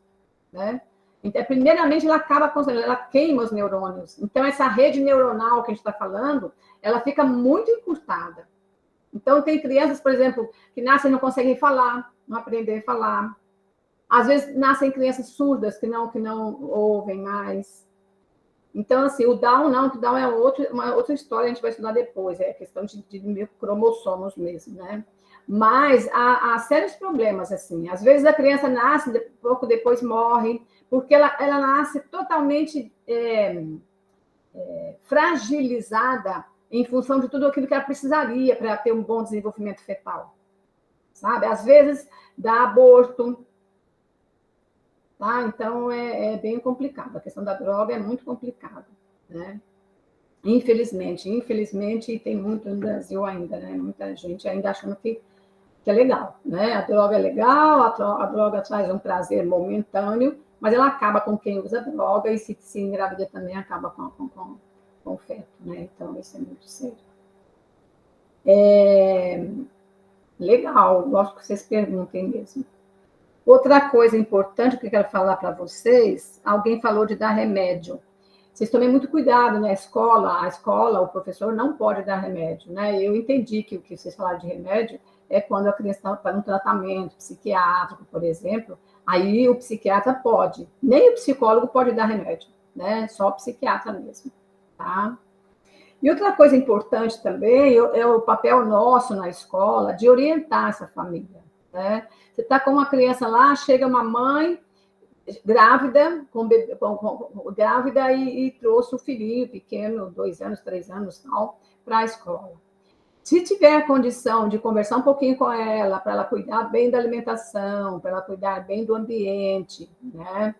né? Então, primeiramente, ela queima os neurônios. Então, essa rede neuronal que a gente está falando, ela fica muito encurtada. Então, tem crianças, por exemplo, que nascem e não conseguem falar, não aprendem a falar. Às vezes, nascem crianças surdas que não ouvem mais. Então, assim, o Down não, que Down é uma outra história, a gente vai estudar depois, é questão de cromossomos mesmo, né? Mas há sérios problemas, assim. Às vezes a criança nasce, pouco depois morre, porque ela nasce totalmente fragilizada em função de tudo aquilo que ela precisaria para ter um bom desenvolvimento fetal, sabe? Às vezes dá aborto, tá? Então é bem complicado. A questão da droga é muito complicada, né? Infelizmente, tem muito no Brasil ainda, né? Muita gente ainda achando que é legal, né? A droga é legal, a droga traz um prazer momentâneo, mas ela acaba com quem usa droga e se engravida também acaba com o feto, né? Então, isso é muito sério. Legal, gosto que vocês perguntem mesmo. Outra coisa importante que eu quero falar para vocês, alguém falou de dar remédio. Vocês tomem muito cuidado na escola, o professor não pode dar remédio, né? Eu entendi que o que vocês falaram de remédio é quando a criança está para um tratamento psiquiátrico, por exemplo, aí o psiquiatra pode, nem o psicólogo pode dar remédio, né? Só o psiquiatra mesmo, tá? E outra coisa importante também é o papel nosso na escola de orientar essa família, né? Você está com uma criança lá, chega uma mãe grávida, grávida e trouxe o filhinho pequeno, 2 anos, 3 anos, tal, para a escola. Se tiver condição de conversar um pouquinho com ela, para ela cuidar bem da alimentação, para ela cuidar bem do ambiente, né?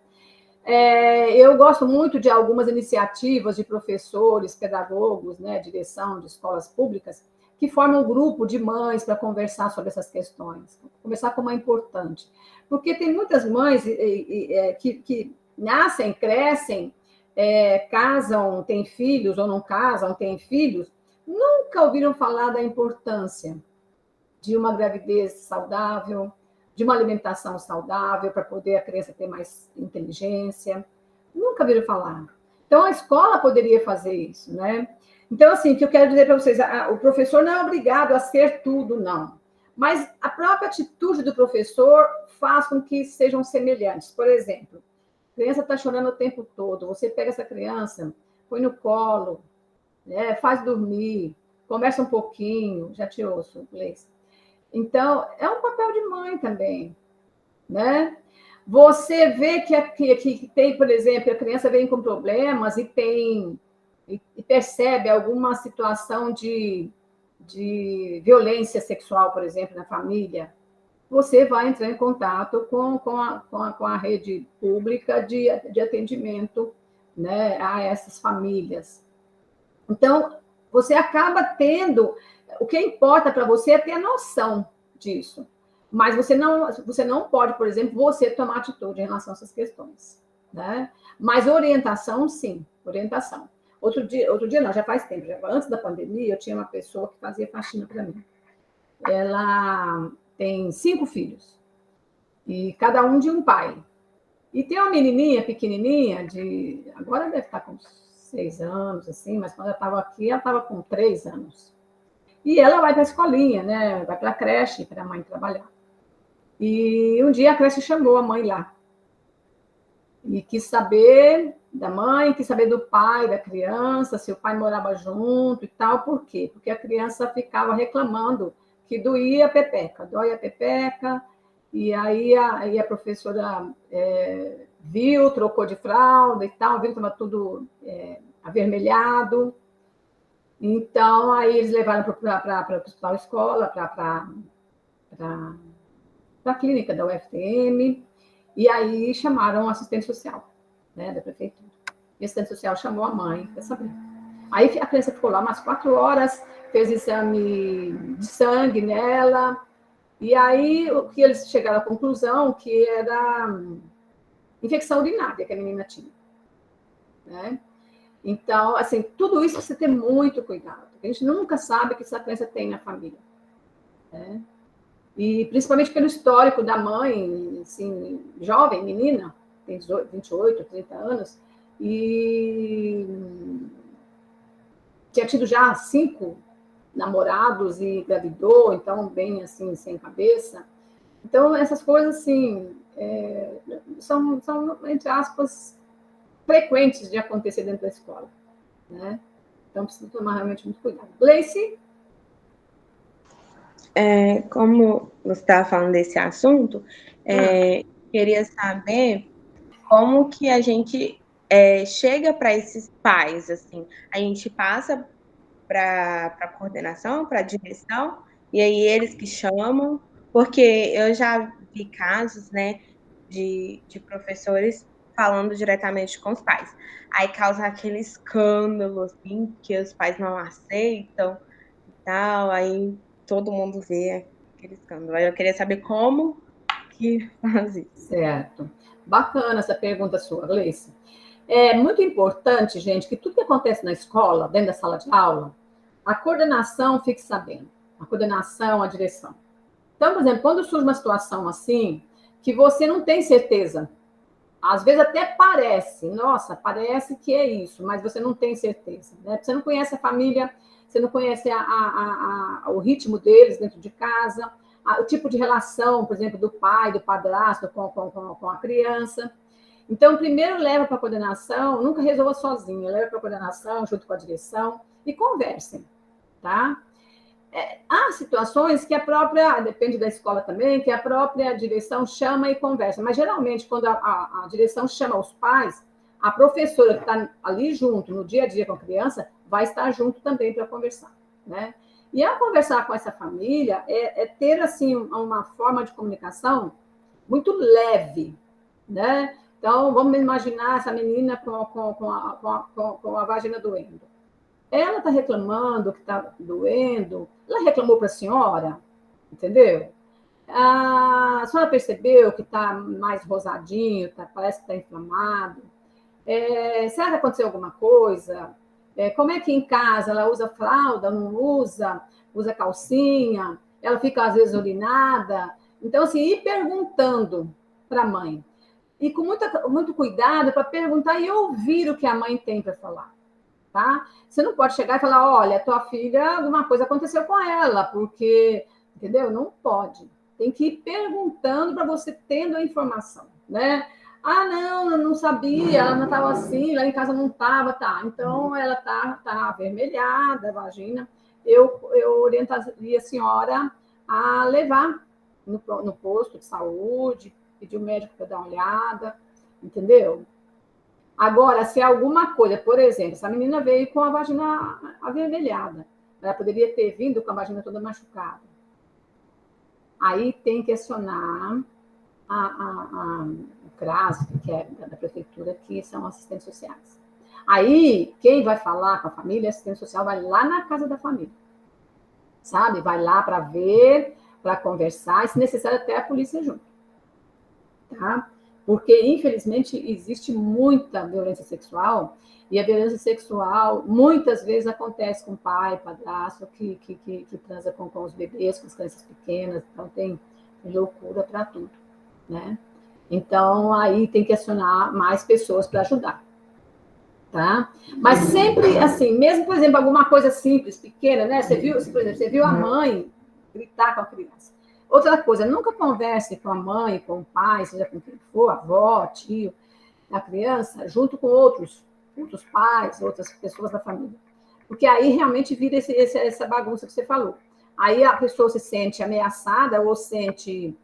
Eu gosto muito de algumas iniciativas de professores, pedagogos, né, direção de escolas públicas, que formam um grupo de mães para conversar sobre essas questões. Conversar como é importante. Porque tem muitas mães que nascem, crescem, casam, têm filhos ou não casam, têm filhos, nunca ouviram falar da importância de uma gravidez saudável, de uma alimentação saudável para poder a criança ter mais inteligência. Nunca viram falar. Então, a escola poderia fazer isso, né? Então, assim, o que eu quero dizer para vocês, o professor não é obrigado a ser tudo, não. Mas a própria atitude do professor faz com que sejam semelhantes. Por exemplo, a criança está chorando o tempo todo, você pega essa criança, põe no colo, né, faz dormir, conversa um pouquinho, já te ouço, Gleice. Então, é um papel de mãe também, né? Você vê que tem, por exemplo, a criança vem com problemas e percebe alguma situação de violência sexual, por exemplo, na família, você vai entrar em contato com a rede pública de atendimento, né, a essas famílias. Então, você acaba tendo... O que importa para você é ter noção disso. Mas você não pode, por exemplo, você tomar atitude em relação a essas questões, né? Mas orientação, sim, orientação. Outro dia não, já faz tempo. Antes da pandemia, eu tinha uma pessoa que fazia faxina para mim. Ela tem 5 filhos, e cada um de um pai. E tem uma menininha pequenininha, agora deve estar com 6 anos, assim, mas quando ela estava aqui, ela estava com 3 anos. E ela vai para a escolinha, né? Vai para a creche, para a mãe trabalhar. E um dia a creche chamou a mãe lá. E quis saber da mãe, quis saber do pai da criança, se o pai morava junto e tal. Por quê? Porque a criança ficava reclamando que doía a pepeca, dói a pepeca. E aí a professora viu, trocou de fralda e tal, viu que estava tudo avermelhado. Então, aí eles levaram para o hospital escola, para a clínica da UFTM, e aí chamaram o assistente social, né, da prefeitura. E o assistente social chamou a mãe, quer saber. Aí a criança ficou lá umas 4 horas, fez exame de sangue nela, e aí o que eles chegaram à conclusão que era infecção urinária que a menina tinha, né? Então, assim, tudo isso precisa ter muito cuidado. A gente nunca sabe o que essa criança tem na família, né? E principalmente pelo histórico da mãe, assim, jovem, menina, tem 28, 30 anos, e tinha tido já 5 namorados e engravidou, então bem assim, sem cabeça. Então, essas coisas, assim, são, entre aspas, frequentes de acontecer dentro da escola, né? Então, precisa tomar realmente muito cuidado. Gleice? Como você estava falando desse assunto, queria saber como que a gente chega para esses pais, assim, a gente passa para a coordenação, para a direção, e aí eles que chamam, porque eu já vi casos, né, de professores falando diretamente com os pais. Aí causa aquele escândalo, assim, que os pais não aceitam e tal, aí todo mundo vê aquele escândalo. Aí eu queria saber como que faz isso. Certo. Bacana essa pergunta sua, Gleice. É muito importante, gente, que tudo que acontece na escola, dentro da sala de aula, a coordenação fique sabendo. A coordenação, a direção. Então, por exemplo, quando surge uma situação assim, que você não tem certeza, às vezes até parece, nossa, parece que é isso, mas você não tem certeza, né? Você não conhece a família, você não conhece o ritmo deles dentro de casa, o tipo de relação, por exemplo, do pai, do padrasto com a criança. Então, primeiro leva para a coordenação, nunca resolva sozinho, leva para a coordenação junto com a direção e conversem, tá? Há situações que depende da escola também, que a própria direção chama e conversa, mas geralmente quando a direção chama os pais, a professora que está ali junto, no dia a dia com a criança, vai estar junto também para conversar, né? E ao conversar com essa família, ter, assim, uma forma de comunicação muito leve, né? Então, vamos imaginar essa menina com a vagina doendo. Ela está reclamando que está doendo, ela reclamou para a senhora, entendeu? A senhora percebeu que está mais rosadinho, parece que está inflamado. Será que aconteceu alguma coisa? Como é que em casa ela usa fralda, não usa? Usa calcinha? Ela fica, às vezes, urinada? Então, assim, ir perguntando para a mãe. E com muito cuidado para perguntar e ouvir o que a mãe tem para falar. Tá? Você não pode chegar e falar, olha, tua filha, alguma coisa aconteceu com ela, porque, entendeu? Não pode. Tem que ir perguntando para você tendo a informação, né? Ah, não, eu não sabia, ela não estava assim, lá em casa não estava, tá. Então, ela tá avermelhada, a vagina. Eu orientaria a senhora a levar no posto de saúde, pedir o médico para dar uma olhada, entendeu? Agora, se alguma coisa, por exemplo, essa menina veio com a vagina avermelhada, ela poderia ter vindo com a vagina toda machucada. Aí tem que acionar o CRAS, que é da prefeitura, que são assistentes sociais. Aí, quem vai falar com a família, assistente social, vai lá na casa da família, sabe? Vai lá para ver, para conversar, e se necessário até a polícia junto, tá? Porque, infelizmente, existe muita violência sexual, e a violência sexual muitas vezes acontece com pai, padrasto, que transa com os bebês, com as crianças pequenas, então tem loucura para tudo, né? Então, aí tem que acionar mais pessoas para ajudar, tá? Mas sempre, assim, mesmo, por exemplo, alguma coisa simples, pequena, né? Por exemplo, você viu a mãe gritar com a criança. Outra coisa, nunca converse com a mãe, com o pai, seja com quem for, avó, tio, a criança, junto com outros pais, outras pessoas da família. Porque aí realmente vira essa bagunça que você falou. Aí a pessoa se sente ameaçada ou sente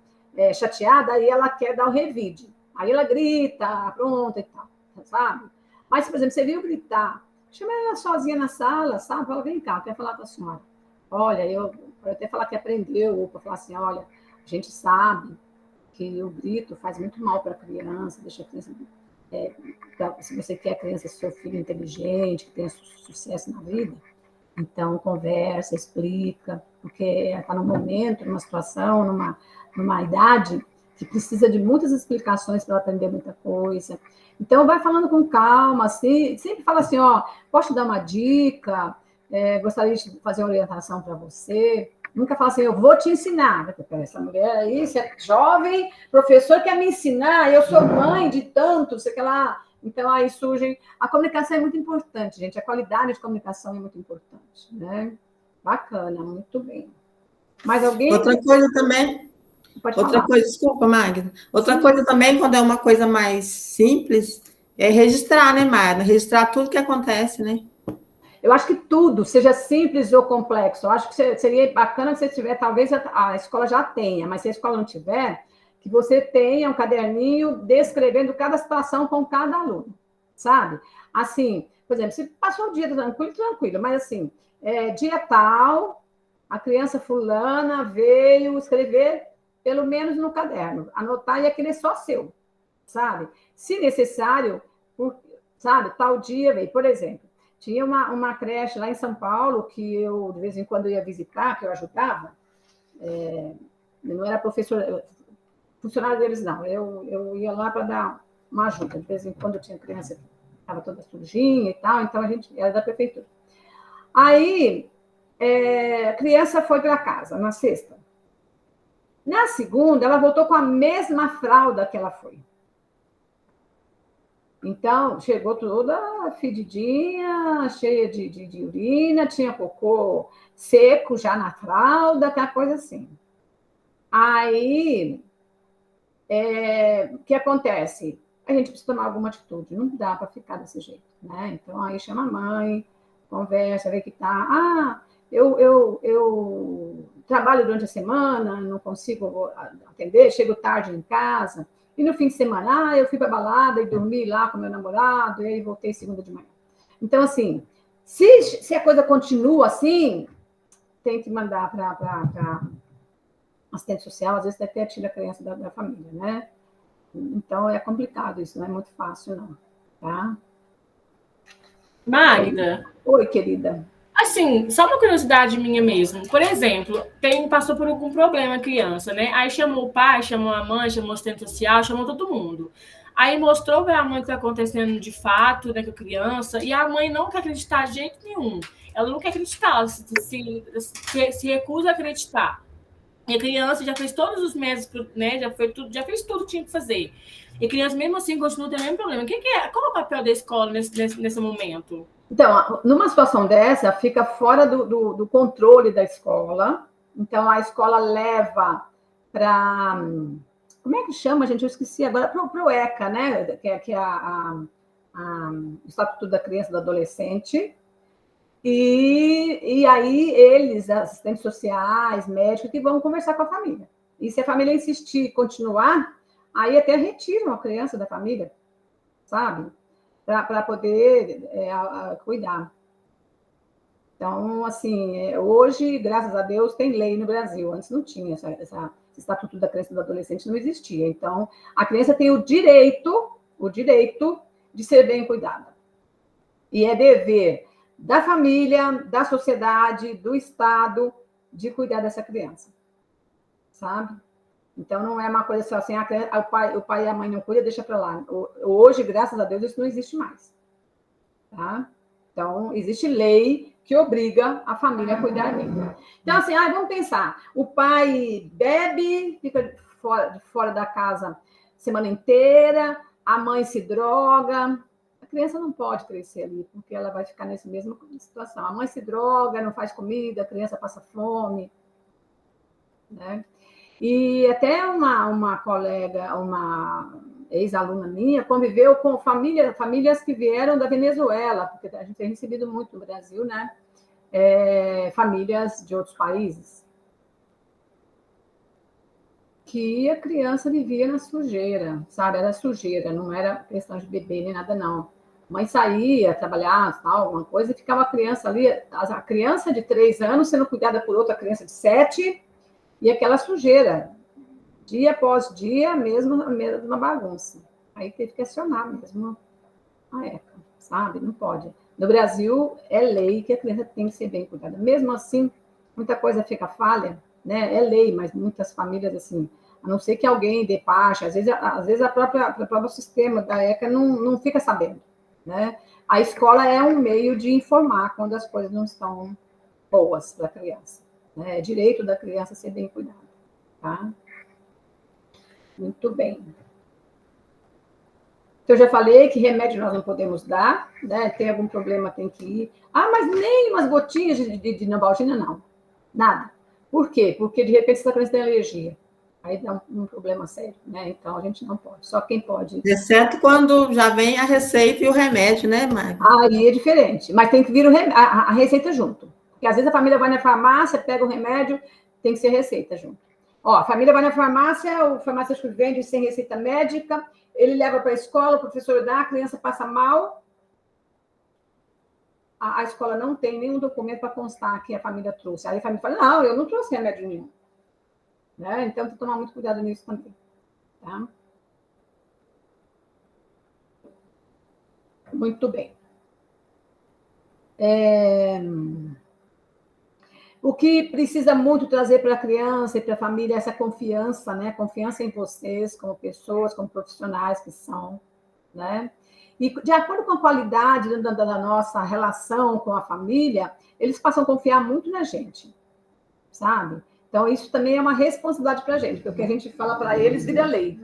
chateada, aí ela quer dar o revide. Aí ela grita, pronto e tal, sabe? Mas, por exemplo, você viu gritar, chama ela sozinha na sala, sabe? Fala, vem cá, quer falar com a senhora. Olha, eu até falar que aprendeu, ou para falar assim, olha, a gente sabe que o grito faz muito mal para a criança, deixa a criança... se você quer a criança, seu filho inteligente, que tenha sucesso na vida, então conversa, explica, porque está num momento, numa situação, numa idade que precisa de muitas explicações para aprender muita coisa. Então, vai falando com calma, assim, sempre fala assim, ó, posso te dar uma dica? Gostaria de fazer uma orientação para você. Nunca fala assim, eu vou te ensinar. Essa mulher aí, você é jovem, professor quer me ensinar, eu sou mãe de tanto, sei lá. Então, aí surge... A comunicação é muito importante, gente. A qualidade de comunicação é muito importante, né? Bacana, muito bem. Mais alguém? Outra coisa também... Pode falar. Desculpa, Magda. Outra coisa também, quando é uma coisa mais simples, é registrar, né, Magda? Registrar tudo que acontece, né? Eu acho que tudo, seja simples ou complexo, eu acho que seria bacana que você tiver, talvez a escola já tenha, mas se a escola não tiver, que você tenha um caderninho descrevendo cada situação com cada aluno, sabe? Assim, por exemplo, se passou o dia tranquilo, mas assim, dia tal, a criança fulana veio escrever pelo menos no caderno, anotar e aquele é só seu, sabe? Se necessário, sabe, tal dia veio, por exemplo, tinha uma creche lá em São Paulo que eu, de vez em quando, ia visitar, que eu ajudava. Eu não era professora, funcionária deles, não. Eu ia lá para dar uma ajuda. De vez em quando eu tinha criança que estava toda sujinha e tal, então a gente era da prefeitura. Aí, a criança foi para casa na sexta. Na segunda, ela voltou com a mesma fralda que ela foi. Então, chegou toda fedidinha, cheia de urina, tinha cocô seco já na fralda, aquela coisa assim. Aí, o que acontece? A gente precisa tomar alguma atitude, não dá para ficar desse jeito, né? Então, aí chama a mãe, conversa, vê que tá, eu trabalho durante a semana, não consigo atender, chego tarde em casa, e no fim de semana, eu fui para balada e dormi lá com meu namorado, e aí voltei segunda de manhã. Então, assim, se a coisa continua assim, tem que mandar para assistente social, às vezes até tira a criança da família, né? Então, é complicado isso, não é muito fácil, não. Tá? Magda. Oi, querida. Assim, só uma curiosidade minha mesmo. Por exemplo, passou por algum problema a criança, né? Aí chamou o pai, chamou a mãe, chamou o assistente social, chamou todo mundo. Aí mostrou para a mãe o que está acontecendo de fato, né, com a criança, e a mãe não quer acreditar de jeito nenhum. Ela não quer acreditar, ela se recusa a acreditar. E a criança já fez todos os meses, né? Já fez tudo que tinha que fazer. E a criança, mesmo assim, continua tendo o mesmo problema. Qual é o papel da escola nesse momento? Então, numa situação dessa, fica fora do controle da escola. Então, a escola leva para... Como é que chama, gente? Eu esqueci agora. Para o ECA, né? Que é o Estatuto da Criança e do Adolescente. E aí, eles, assistentes sociais, médicos, que vão conversar com a família. E se a família insistir continuar, aí até retiram a criança da família, sabe? Para poder cuidar. Então, assim, hoje, graças a Deus, tem lei no Brasil. Antes não tinha, esse Estatuto da Criança e do Adolescente não existia. Então, a criança tem o direito de ser bem cuidada. E é dever da família, da sociedade, do Estado, de cuidar dessa criança. Sabe? Então, não é uma coisa assim, o pai e a mãe não cuidam, deixa para lá. Hoje, graças a Deus, isso não existe mais. Tá? Então, existe lei que obriga a família a cuidar dele. Então, assim, vamos pensar. O pai bebe, fica fora da casa semana inteira, a mãe se droga. A criança não pode crescer ali, porque ela vai ficar nessa mesma situação. A mãe se droga, não faz comida, a criança passa fome. Né? E até uma colega, uma ex-aluna minha, conviveu com famílias que vieram da Venezuela, porque a gente tem recebido muito no Brasil, né? Famílias de outros países. Que a criança vivia na sujeira, sabe? Era sujeira, não era questão de beber nem nada, não. A mãe saía, trabalhar, tal, alguma coisa, e ficava a criança ali, a criança de 3 anos sendo cuidada por outra criança de 7, e aquela sujeira, dia após dia, mesmo uma bagunça. Aí teve que acionar mesmo a ECA, sabe? Não pode. No Brasil, é lei que a criança tem que ser bem cuidada. Mesmo assim, muita coisa fica falha, né? É lei, mas muitas famílias, assim, a não ser que alguém dê parte, às vezes o próprio sistema da ECA não fica sabendo, né? A escola é um meio de informar quando as coisas não estão boas para a criança. Né? É direito da criança ser bem cuidada, tá? Muito bem. Então, eu já falei que remédio nós não podemos dar, né? Tem algum problema, tem que ir. Mas nem umas gotinhas de Novalgina, não. Nada. Por quê? Porque, de repente, essa criança tem alergia. Aí dá um problema sério, né? Então, a gente não pode. Só quem pode. Exceto quando já vem a receita e o remédio, né, Magda? Aí é diferente. Mas tem que vir a receita junto. Porque, às vezes, a família vai na farmácia, pega o remédio, tem que ser receita junto. A família vai na farmácia, o farmacêutico vende sem receita médica, ele leva para a escola, o professor dá, a criança passa mal, a escola não tem nenhum documento para constar que a família trouxe. Aí a família fala, não, eu não trouxe remédio nenhum. Né? Então, tem que tomar muito cuidado nisso também. Tá? Muito bem. O que precisa muito trazer para a criança e para a família é essa confiança, né? Confiança em vocês, como pessoas, como profissionais que são, né? E de acordo com a qualidade da nossa relação com a família, eles passam a confiar muito na gente, sabe? Então, isso também é uma responsabilidade para a gente, porque o que a gente fala para eles vira lei,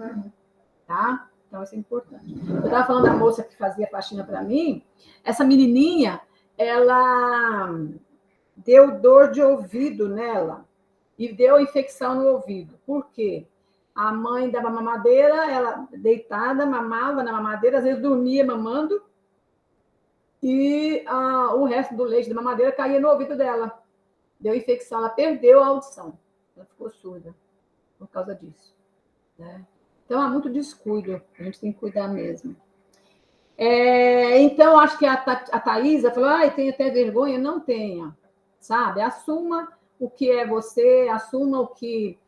tá? Então, isso é importante. Eu estava falando da moça que fazia faxina para mim, essa menininha, ela deu dor de ouvido nela e deu infecção no ouvido. Por quê? A mãe dava mamadeira, ela deitada, mamava na mamadeira, às vezes dormia mamando, e o resto do leite de mamadeira caía no ouvido dela. Deu infecção, ela perdeu a audição. Ela ficou surda por causa disso, né? Então, há muito descuido, a gente tem que cuidar mesmo. Então, acho que a Thaisa falou, tem até vergonha. Não tenha, sabe? Assuma o que é você, assuma o que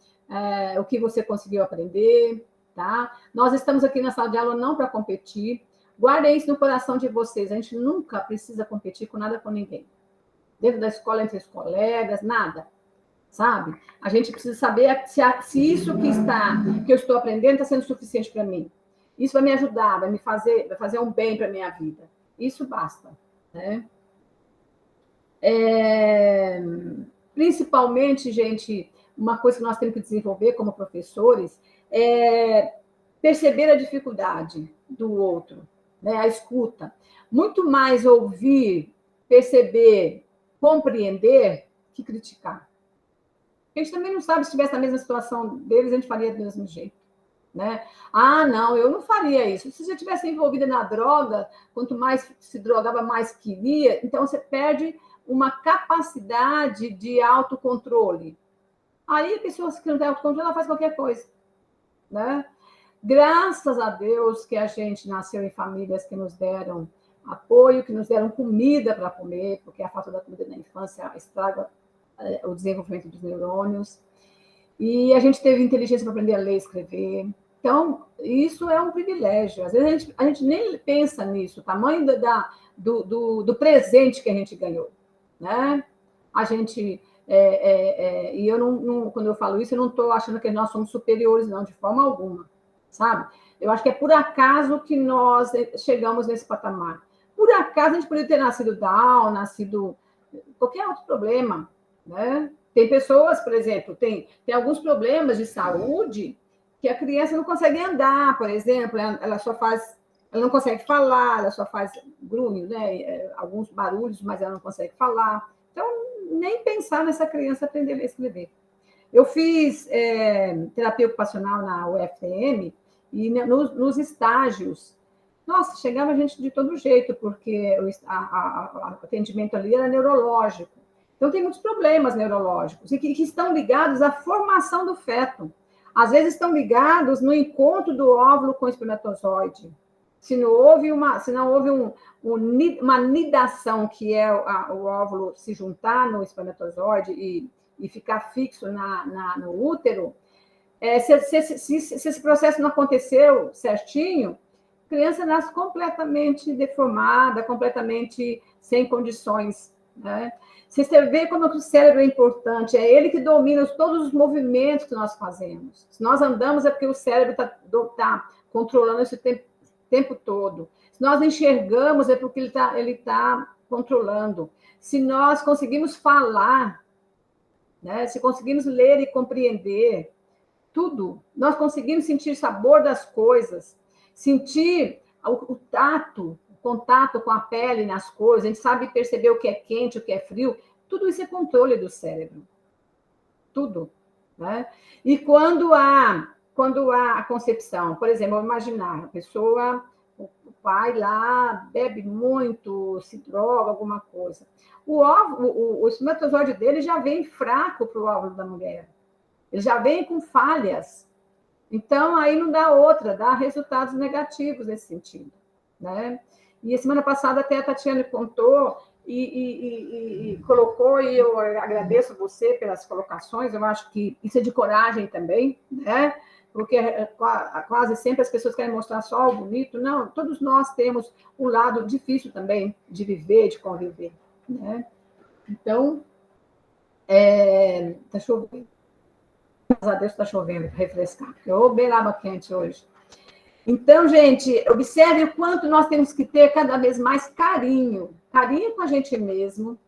você conseguiu aprender, tá? Nós estamos aqui na sala de aula não para competir. Guardem isso no coração de vocês. A gente nunca precisa competir com nada, com ninguém. Dentro da escola, entre os colegas, nada, sabe? A gente precisa saber se isso que eu estou aprendendo está sendo suficiente para mim. Isso vai me ajudar, vai fazer um bem para a minha vida. Isso basta, né? Principalmente, gente, uma coisa que nós temos que desenvolver como professores é perceber a dificuldade do outro, né? A escuta. Muito mais ouvir, perceber, compreender que criticar. A gente também não sabe, se estivesse na mesma situação deles, a gente faria do mesmo jeito, né? Não, eu não faria isso. Se você estivesse envolvida na droga, quanto mais se drogava, mais queria, então você perde uma capacidade de autocontrole. Aí a pessoa que não tem autocontrole, ela faz qualquer coisa, né? Graças a Deus que a gente nasceu em famílias que nos deram apoio, que nos deram comida para comer, porque a falta da comida na infância estraga o desenvolvimento dos neurônios. E a gente teve inteligência para aprender a ler e escrever. Então, isso é um privilégio. Às vezes a gente nem pensa nisso, o tamanho do presente que a gente ganhou, né? A gente... e eu não, quando eu falo isso, eu não estou achando que nós somos superiores, não, de forma alguma, sabe? Eu acho que é por acaso que nós chegamos nesse patamar. Por acaso a gente poderia ter nascido Down, nascido qualquer outro problema, né? Tem pessoas, por exemplo, tem alguns problemas de saúde que a criança não consegue andar, por exemplo, ela não consegue falar, ela só faz grunho, né? Alguns barulhos, mas ela não consegue falar. Então, nem pensar nessa criança aprender a escrever. Eu fiz terapia ocupacional na UFM e nos estágios, nossa, chegava gente de todo jeito, porque o atendimento ali era neurológico. Então, tem muitos problemas neurológicos e que estão ligados à formação do feto. Às vezes estão ligados no encontro do óvulo com o espermatozoide. Se não houve uma nidação, que é o óvulo se juntar no espermatozoide e ficar fixo no útero, se esse processo não aconteceu certinho, a criança nasce completamente deformada, completamente sem condições, né? Se você vê como o cérebro é importante, é ele que domina todos os movimentos que nós fazemos. Se nós andamos, é porque o cérebro está controlando esse tempo todo. Se nós enxergamos, é porque ele tá controlando. Se nós conseguimos falar, né? Se conseguimos ler e compreender tudo, nós conseguimos sentir o sabor das coisas, sentir o tato, contato com a pele nas coisas, a gente sabe perceber o que é quente, o que é frio, tudo isso é controle do cérebro. Tudo, né? E quando há a concepção, por exemplo, vamos imaginar, a pessoa, o pai lá bebe muito, se droga, alguma coisa. O espermatozoide dele já vem fraco para o óvulo da mulher. Ele já vem com falhas. Então, aí não dá outra, dá resultados negativos nesse sentido, né? E a semana passada até a Tatiana contou e colocou, e eu agradeço você pelas colocações, eu acho que isso é de coragem também, né? Porque quase sempre as pessoas querem mostrar só o bonito. Não, todos nós temos um lado difícil também de viver, de conviver, né? Então, está chovendo. Graças a Deus está chovendo, para refrescar. Eu beirava quente hoje. Então, gente, observe o quanto nós temos que ter cada vez mais carinho com a gente mesmo,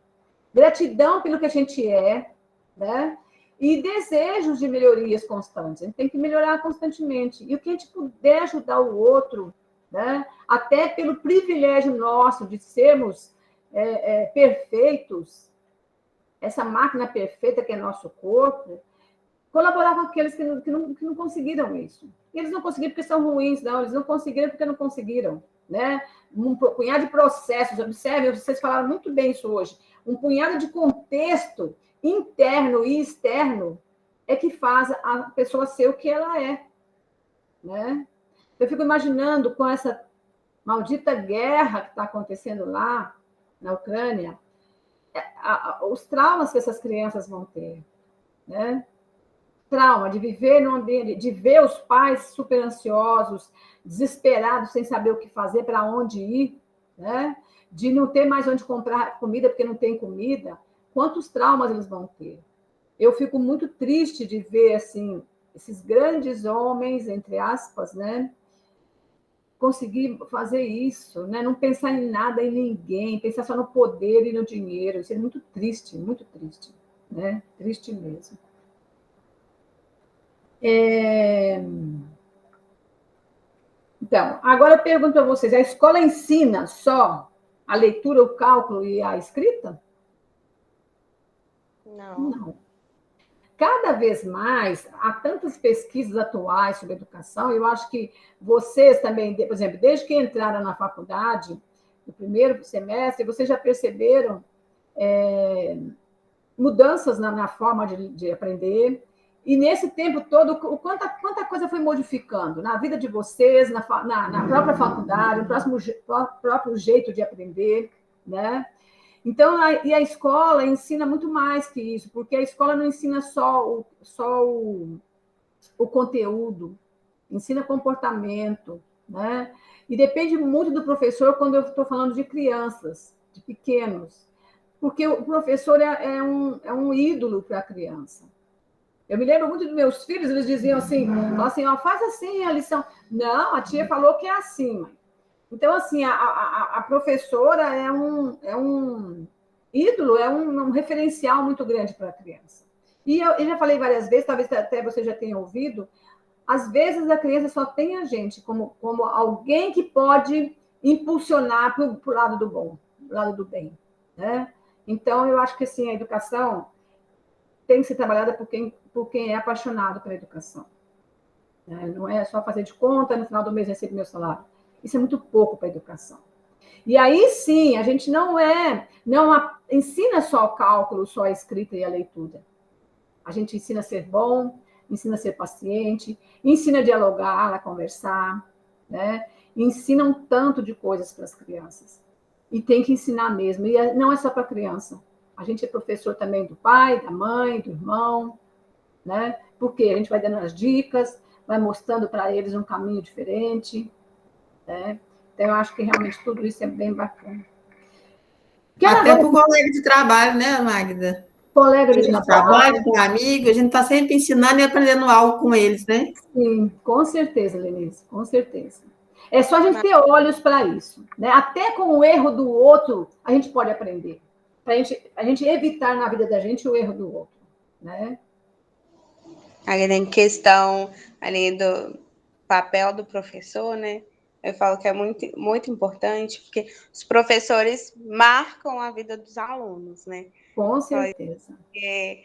gratidão pelo que a gente é, né? E desejos de melhorias constantes. A gente tem que melhorar constantemente. E o que a gente puder ajudar o outro, né? Até pelo privilégio nosso de sermos perfeitos, essa máquina perfeita que é nosso corpo, colaborar com aqueles que não conseguiram isso. E eles não conseguiram porque são ruins, não. Eles não conseguiram porque não conseguiram. né? Um punhado de processos. Observe, vocês falaram muito bem isso hoje. Um punhado de contexto interno e externo é que faz a pessoa ser o que ela é, né? Eu fico imaginando com essa maldita guerra que está acontecendo lá na Ucrânia, os traumas que essas crianças vão ter, né? Trauma de viver no ambiente, de ver os pais super ansiosos, desesperados, sem saber o que fazer, para onde ir, né? De não ter mais onde comprar comida porque não tem comida. Quantos traumas eles vão ter? Eu fico muito triste de ver assim esses grandes homens, entre aspas, né? Conseguir fazer isso, né? Não pensar em nada, em ninguém, pensar só no poder e no dinheiro. Isso é muito triste, né? Triste mesmo. Então, agora eu pergunto a vocês, a escola ensina só a leitura, o cálculo e a escrita? Não. Cada vez mais, há tantas pesquisas atuais sobre educação, eu acho que vocês também, por exemplo, desde que entraram na faculdade, no primeiro semestre, vocês já perceberam mudanças na forma de aprender, e nesse tempo todo, quanta coisa foi modificando na vida de vocês, na própria faculdade, no próprio jeito de aprender, né? Então, e a escola ensina muito mais que isso, porque a escola não ensina só o conteúdo, ensina comportamento, né? E depende muito do professor quando eu estou falando de crianças, de pequenos, porque o professor é um ídolo para a criança. Eu me lembro muito dos meus filhos, eles diziam assim, ó, faz assim a lição. Não, a tia falou que é assim, mãe. Então, assim, a professora é um ídolo, é um referencial muito grande para a criança. E eu já falei várias vezes, talvez até você já tenha ouvido, às vezes a criança só tem a gente como alguém que pode impulsionar para o lado do bom, pro lado do bem, né? Então, eu acho que, assim, a educação tem que ser trabalhada por quem é apaixonado pela educação. Não é só fazer de conta, no final do mês receber meu salário. Isso é muito pouco para a educação. E aí, sim, a gente não ensina só o cálculo, só a escrita e a leitura. A gente ensina a ser bom, ensina a ser paciente, ensina a dialogar, a conversar, né? Ensina um tanto de coisas para as crianças. E tem que ensinar mesmo. E não é só para a criança. A gente é professor também do pai, da mãe, do irmão, né? Porque a gente vai dando as dicas, vai mostrando para eles um caminho diferente, né? Então, eu acho que realmente tudo isso é bem bacana. Até para o colega de trabalho, né, Magda? Colega de trabalho, com amigo, a gente está sempre ensinando e aprendendo algo com eles, né? Sim, com certeza, Lenise, com certeza. É só a gente ter olhos para isso, né? Até com o erro do outro, a gente pode aprender. Para a gente evitar na vida da gente o erro do outro, né? Aí em questão ali do papel do professor, né? Eu falo que é muito, muito importante, porque os professores marcam a vida dos alunos, né? Com certeza. Porque,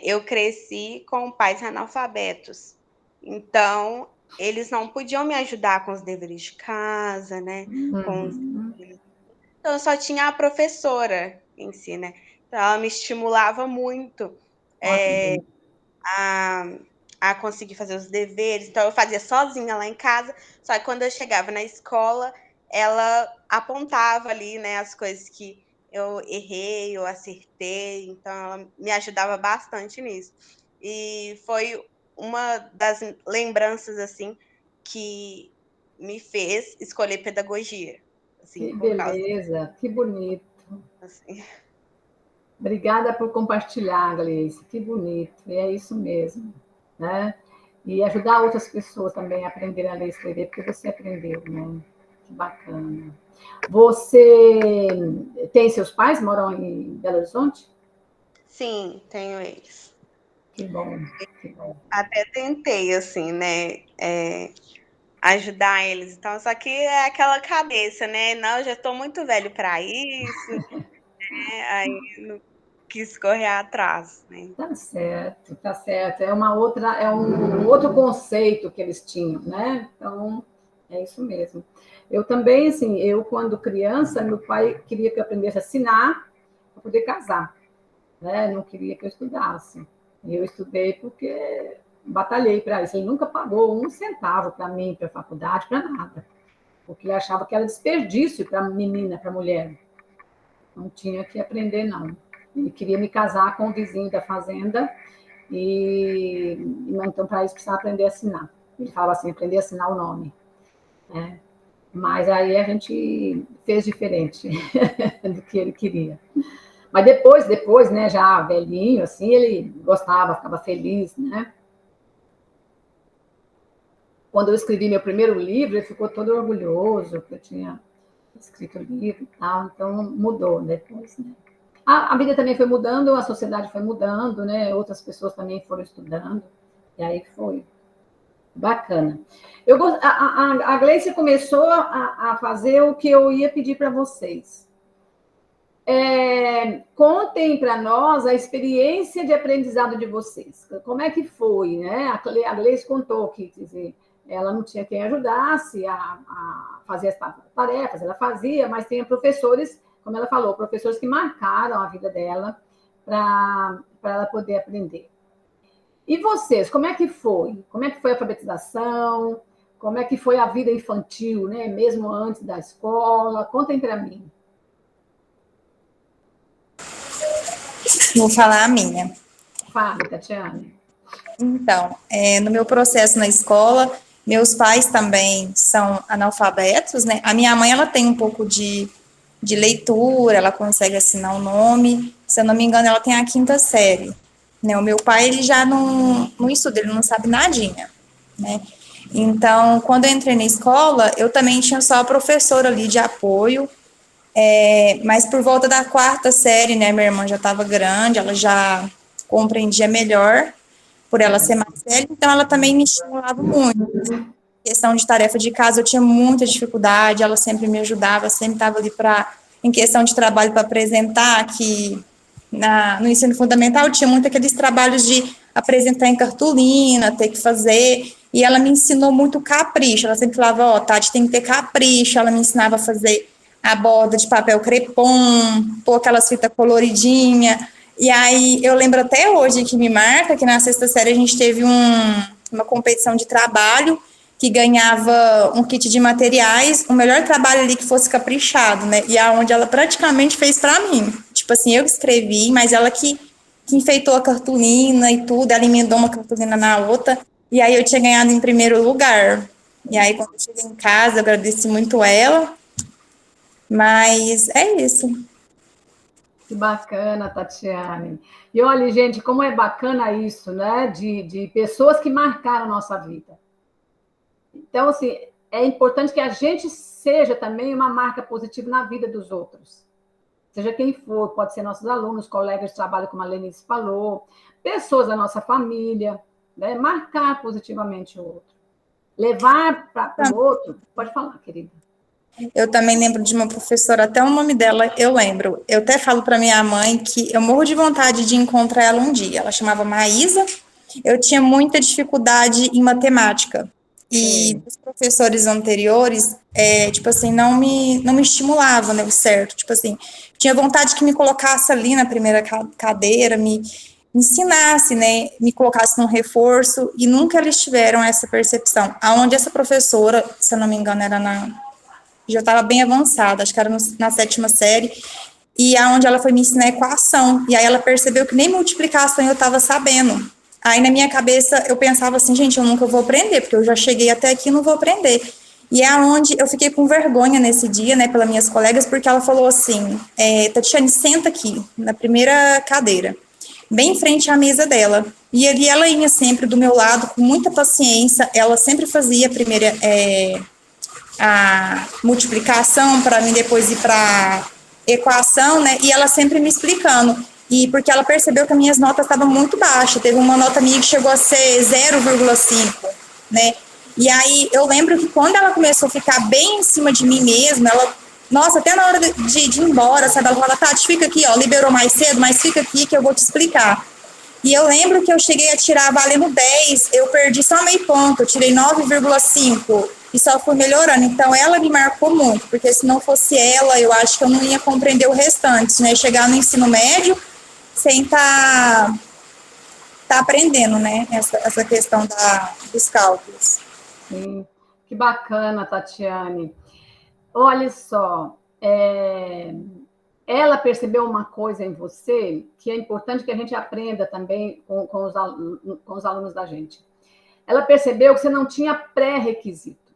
eu cresci com pais analfabetos, então eles não podiam me ajudar com os deveres de casa, né? Então eu só tinha a professora em si, né? Então ela me estimulava muito a conseguir fazer os deveres. Então eu fazia sozinha lá em casa, só que quando eu chegava na escola, ela apontava ali, né, as coisas que eu errei, eu acertei, então ela me ajudava bastante nisso. E foi uma das lembranças, assim, que me fez escolher pedagogia. Assim, que beleza, que bonito. Assim. Obrigada por compartilhar, Gleice, que bonito, e é isso mesmo, né? E ajudar outras pessoas também a aprenderem a ler e escrever, porque você aprendeu, né? Que bacana. Você tem seus pais, moram em Belo Horizonte? Sim, tenho eles. Que bom, que bom. Até tentei, assim, né, ajudar eles, então, só que é aquela cabeça, né, não, eu já estou muito velho para isso, né, aí não quis correr atrás, né. Tá certo, tá certo. É um outro conceito que eles tinham, né? Então, É isso mesmo. Eu também, assim, quando criança, meu pai queria que eu aprendesse a assinar para poder casar, né? Não queria que eu estudasse. E eu estudei porque batalhei para isso. Ele nunca pagou um centavo para mim, para a faculdade, para nada. Porque ele achava que era desperdício para menina, para mulher. Não tinha que aprender, não. Ele queria me casar com o vizinho da fazenda então, para isso, precisava aprender a assinar. Ele falava assim, aprender a assinar o nome. Né? Mas aí a gente fez diferente do que ele queria. Mas depois, né, já velhinho, assim, ele gostava, ficava feliz, né? Quando eu escrevi meu primeiro livro, ele ficou todo orgulhoso que eu tinha escrito o livro e tal, então mudou depois, né? A vida também foi mudando, a sociedade foi mudando, né? Outras pessoas também foram estudando, e aí foi bacana. A Gleice começou a fazer o que eu ia pedir para vocês. Contem para nós a experiência de aprendizado de vocês. Como é que foi, né? A Gleice contou que, quer dizer, ela não tinha quem ajudasse a fazer as tarefas, ela fazia, mas tinha professores, como ela falou, professores que marcaram a vida dela para ela poder aprender. E vocês, como é que foi? Como é que foi a alfabetização? Como é que foi a vida infantil, né? Mesmo antes da escola? Contem para mim. Vou falar a minha. Fale, Tatiane. Então, no meu processo na escola, meus pais também são analfabetos, né? A minha mãe, ela tem um pouco de leitura, ela consegue assinar o nome. Se eu não me engano, ela tem a 5ª série. Né? O meu pai, ele já não estuda, ele não sabe nadinha, né? Então, quando eu entrei na escola, eu também tinha só a professora ali de apoio, mas por volta da 4ª série, né, minha irmã já estava grande, ela já compreendia melhor, por ela ser mais velha, então ela também me estimulava muito. Questão de tarefa de casa, eu tinha muita dificuldade, ela sempre me ajudava, sempre estava ali em questão de trabalho para apresentar, que no ensino fundamental tinha muito aqueles trabalhos de apresentar em cartolina, ter que fazer, e ela me ensinou muito capricho, ela sempre falava, Tati, tem que ter capricho, ela me ensinava a fazer a borda de papel crepom, pôr aquelas fitas coloridinhas, e aí eu lembro até hoje que me marca, que na 6ª série a gente teve uma competição de trabalho, que ganhava um kit de materiais, o melhor trabalho ali que fosse caprichado, né, e aonde ela praticamente fez para mim, tipo assim, eu escrevi, mas ela que enfeitou a cartolina e tudo, ela emendou uma cartolina na outra, e aí eu tinha ganhado em primeiro lugar, e aí quando eu cheguei em casa, eu agradeci muito ela, mas é isso. Que bacana, Tatiane. E olha, gente, como é bacana isso, né, de pessoas que marcaram a nossa vida. Então, assim, é importante que a gente seja também uma marca positiva na vida dos outros. Seja quem for, pode ser nossos alunos, colegas de trabalho, como a Lenice falou, pessoas da nossa família, né? Marcar positivamente o outro. Levar para o outro. Pode falar, querida. Eu também lembro de uma professora, até o nome dela eu lembro. Eu até falo para minha mãe que eu morro de vontade de encontrar ela um dia. Ela chamava Maísa. Eu tinha muita dificuldade em matemática. E os professores anteriores, tipo assim, não me estimulavam, né, o certo. Tipo assim, tinha vontade que me colocasse ali na primeira cadeira, me ensinasse, né, me colocasse num reforço, e nunca eles tiveram essa percepção. Aonde essa professora, se eu não me engano, já estava bem avançada, acho que era na 7ª série, e aonde ela foi me ensinar equação, e aí ela percebeu que nem multiplicação eu estava sabendo. Aí, na minha cabeça, eu pensava assim, gente, eu nunca vou aprender, porque eu já cheguei até aqui e não vou aprender. E é onde eu fiquei com vergonha nesse dia, né, pelas minhas colegas, porque ela falou assim, Tatiane, senta aqui, na primeira cadeira, bem em frente à mesa dela. E ali ela ia sempre do meu lado, com muita paciência, ela sempre fazia a primeira a multiplicação, para mim depois ir para equação, né, e ela sempre me explicando. E porque ela percebeu que as minhas notas estavam muito baixas, teve uma nota minha que chegou a ser 0,5, né, e aí eu lembro que quando ela começou a ficar bem em cima de mim mesma, ela, nossa, até na hora de ir embora, sabe, ela falava, Tati, fica aqui, ó, liberou mais cedo, mas fica aqui que eu vou te explicar. E eu lembro que eu cheguei a tirar valendo 10, eu perdi só meio ponto, eu tirei 9,5, e só fui melhorando. Então, ela me marcou muito, porque se não fosse ela, eu acho que eu não ia compreender o restante, né? Chegar no ensino médio sem tá aprendendo, né? Essa questão dos cálculos. Sim, que bacana, Tatiane. Olha só, ela percebeu uma coisa em você que é importante que a gente aprenda também com os alunos da gente. Ela percebeu que você não tinha pré-requisito.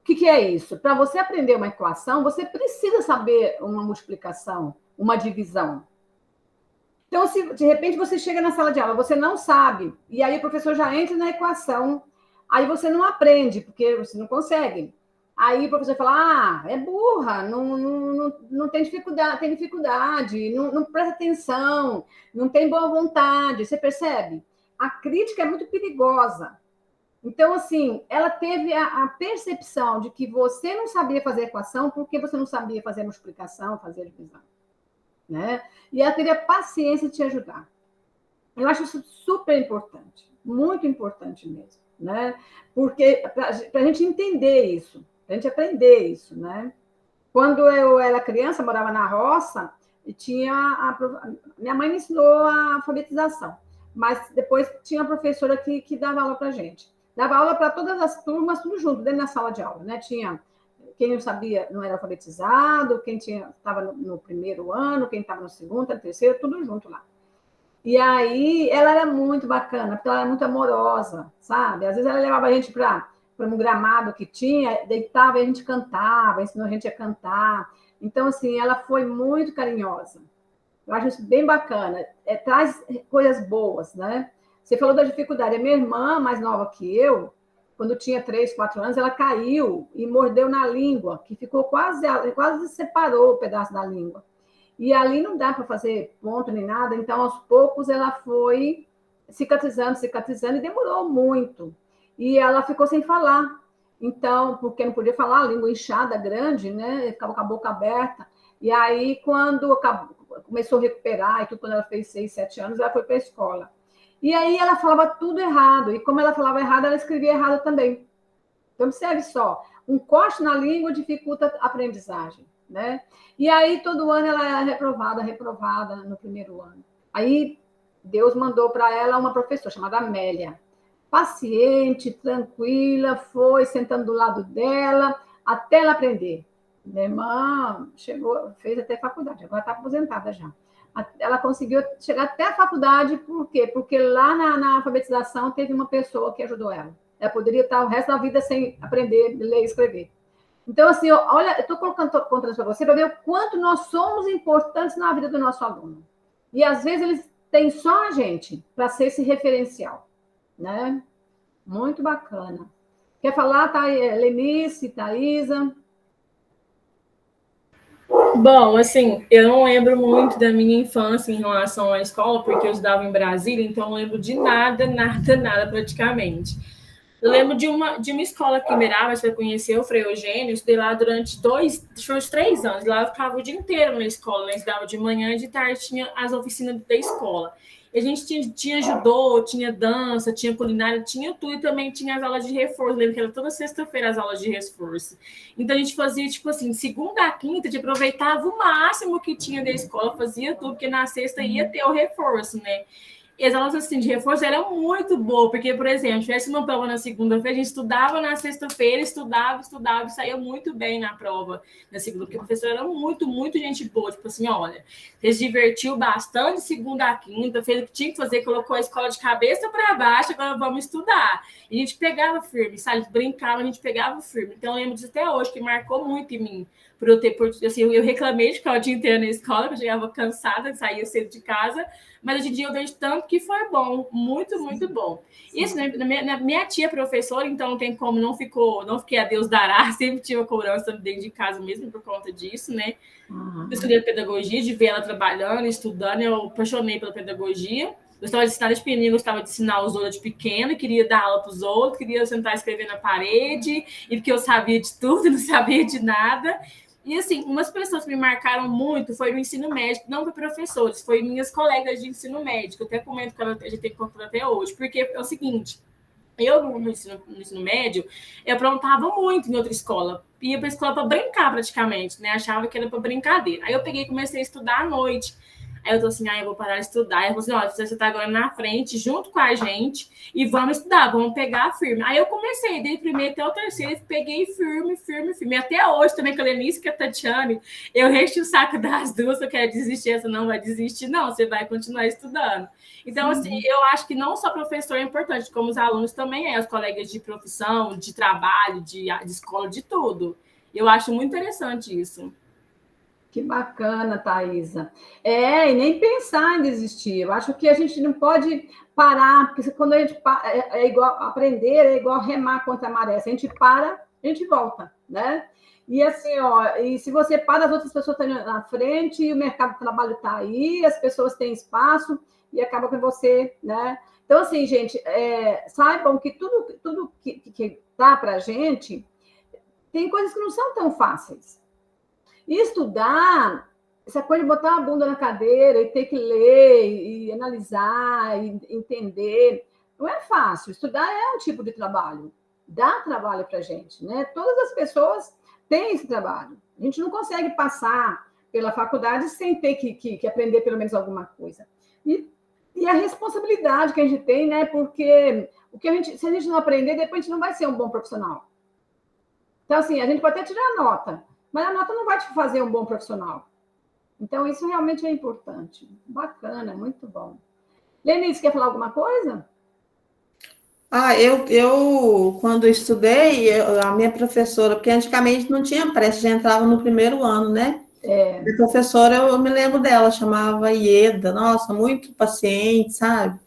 O que é isso? Para você aprender uma equação, você precisa saber uma multiplicação, uma divisão. Então, se de repente você chega na sala de aula, você não sabe, e aí o professor já entra na equação, aí você não aprende, porque você não consegue. Aí o professor fala, é burra, não tem dificuldade, não presta atenção, não tem boa vontade, você percebe? A crítica é muito perigosa. Então, assim, ela teve a percepção de que você não sabia fazer equação porque você não sabia fazer multiplicação, fazer divisão. Né? E ela teria paciência de te ajudar. Eu acho isso super importante, muito importante mesmo, né? Porque para a gente entender isso, para a gente aprender isso, né? Quando eu era criança, morava na roça, e minha mãe me ensinou a alfabetização, mas depois tinha uma professora que dava aula para a gente. Dava aula para todas as turmas, tudo junto, dentro da sala de aula, né? Tinha quem não sabia, não era alfabetizado, quem estava no primeiro ano, quem estava no segundo, no terceiro, tudo junto lá. E aí, ela era muito bacana, porque ela era muito amorosa, sabe? Às vezes ela levava a gente para um gramado que tinha, deitava e a gente cantava, ensinou a gente a cantar. Então, assim, ela foi muito carinhosa. Eu acho isso bem bacana. Traz coisas boas, né? Você falou da dificuldade. A minha irmã, mais nova que eu, quando tinha 3, 4 anos, ela caiu e mordeu na língua, que ficou quase separou o pedaço da língua. E ali não dá para fazer ponto nem nada, então, aos poucos, ela foi cicatrizando, e demorou muito. E ela ficou sem falar. Então, porque não podia falar, a língua inchada, grande, né? Ficava com a boca aberta. E aí, quando começou a recuperar, e tudo, quando ela fez 6, 7 anos, ela foi para a escola. E aí ela falava tudo errado. E como ela falava errado, ela escrevia errado também. Então, observe só. Um corte na língua dificulta a aprendizagem, né? E aí, todo ano, ela era reprovada no primeiro ano. Aí, Deus mandou para ela uma professora chamada Amélia. Paciente, tranquila, foi sentando do lado dela, até ela aprender. Minha irmã fez até faculdade, agora está aposentada já. Ela conseguiu chegar até a faculdade, por quê? Porque lá na alfabetização teve uma pessoa que ajudou ela. Ela poderia estar o resto da vida sem aprender a ler e escrever. Então, assim, olha, eu estou contando para você para ver o quanto nós somos importantes na vida do nosso aluno. E, às vezes, eles têm só a gente para ser esse referencial, né? Muito bacana. Quer falar, Lenice, Thaisa? Bom, assim, eu não lembro muito da minha infância em relação à escola, porque eu estudava em Brasília, então eu não lembro de nada praticamente. Eu lembro de uma escola aqui em Uberaba, você conheceu, o Frei Eugênio, eu estudei lá durante 3 anos. Lá eu ficava o dia inteiro na escola, né? Eu estudava de manhã e de tarde tinha as oficinas da escola. E a gente tinha judô, tinha dança, tinha culinária, tinha tudo, e também tinha as aulas de reforço. Eu lembro que era toda sexta-feira as aulas de reforço. Então a gente fazia, tipo assim, segunda a quinta, a gente aproveitava o máximo que tinha da escola, fazia tudo, porque na sexta ia ter o reforço, né? E as aulas assim, de reforço eram muito boas, porque, por exemplo, se tivesse uma prova na segunda-feira, a gente estudava na sexta-feira, estudava, e saía muito bem na prova na segunda, porque o professor era muito, muito gente boa. Tipo assim, olha, ele se divertiu bastante segunda a quinta, fez o que tinha que fazer, colocou a escola de cabeça para baixo, agora vamos estudar. E a gente pegava firme, sabe? Brincava, a gente pegava firme. Então, eu lembro disso até hoje, que marcou muito em mim. Por eu ter, assim, eu reclamei de ficar o dia inteiro na escola, que eu chegava cansada, saía cedo de casa, mas hoje em dia eu vejo tanto que foi bom, muito, muito bom. Isso, né, minha tia é professora, então não tem como, não fiquei a Deus dará, sempre tive a cobrança dentro de casa mesmo por conta disso, né? Eu estudei pedagogia, de ver ela trabalhando, estudando, eu apaixonei pela pedagogia. Gostava de ensinar de pequenininho, gostava de ensinar os outros de pequeno, queria dar aula para os outros, queria sentar e escrever na parede, e porque eu sabia de tudo, não sabia de nada. E, assim, umas pessoas que me marcaram muito foi no ensino médio, não foi professores, foi minhas colegas de ensino médio, eu até comento que a gente tem contato até hoje, porque é o seguinte, Eu, no ensino médio, eu aprontava muito em outra escola. Ia para a escola para brincar, praticamente, né? Achava que era para brincadeira. Aí eu peguei e comecei a estudar à noite. Aí eu tô assim, eu vou parar de estudar. Aí eu falei assim, você tá agora na frente, junto com a gente, e vamos estudar, vamos pegar firme. Aí eu comecei, desde o primeiro até o terceiro, peguei firme. E até hoje também, com a Lenice e a Tatiane, eu resti o saco das duas, eu quero desistir, essa não vai desistir, não, você vai continuar estudando. Então, assim, eu acho que não só professor é importante, como os alunos também os colegas de profissão, de trabalho, de escola, de tudo. Eu acho muito interessante isso. Que bacana, Thaisa. E nem pensar em desistir. Eu acho que a gente não pode parar, porque quando a gente é igual aprender, é igual remar contra a maré. Se a gente para, a gente volta, né? E assim, e se você para, as outras pessoas estão na frente, e o mercado de trabalho está aí, as pessoas têm espaço, e acaba com você, né? Então, assim, gente, saibam que tudo que dá para a gente, tem coisas que não são tão fáceis. E estudar, essa coisa de botar a bunda na cadeira e ter que ler, e analisar, e entender, não é fácil. Estudar é um tipo de trabalho, dá trabalho para a gente, né? Todas as pessoas têm esse trabalho. A gente não consegue passar pela faculdade sem ter que aprender pelo menos alguma coisa. E a responsabilidade que a gente tem, né? Porque se a gente não aprender, depois a gente não vai ser um bom profissional. Então, assim, a gente pode até tirar a nota, mas a nota não vai te fazer um bom profissional. Então, isso realmente é importante. Bacana, muito bom. Lenice, quer falar alguma coisa? Eu quando estudei, a minha professora, porque antigamente não tinha pressa, já entrava no primeiro ano, né? A professora, eu me lembro dela, chamava Ieda, nossa, muito paciente, sabe?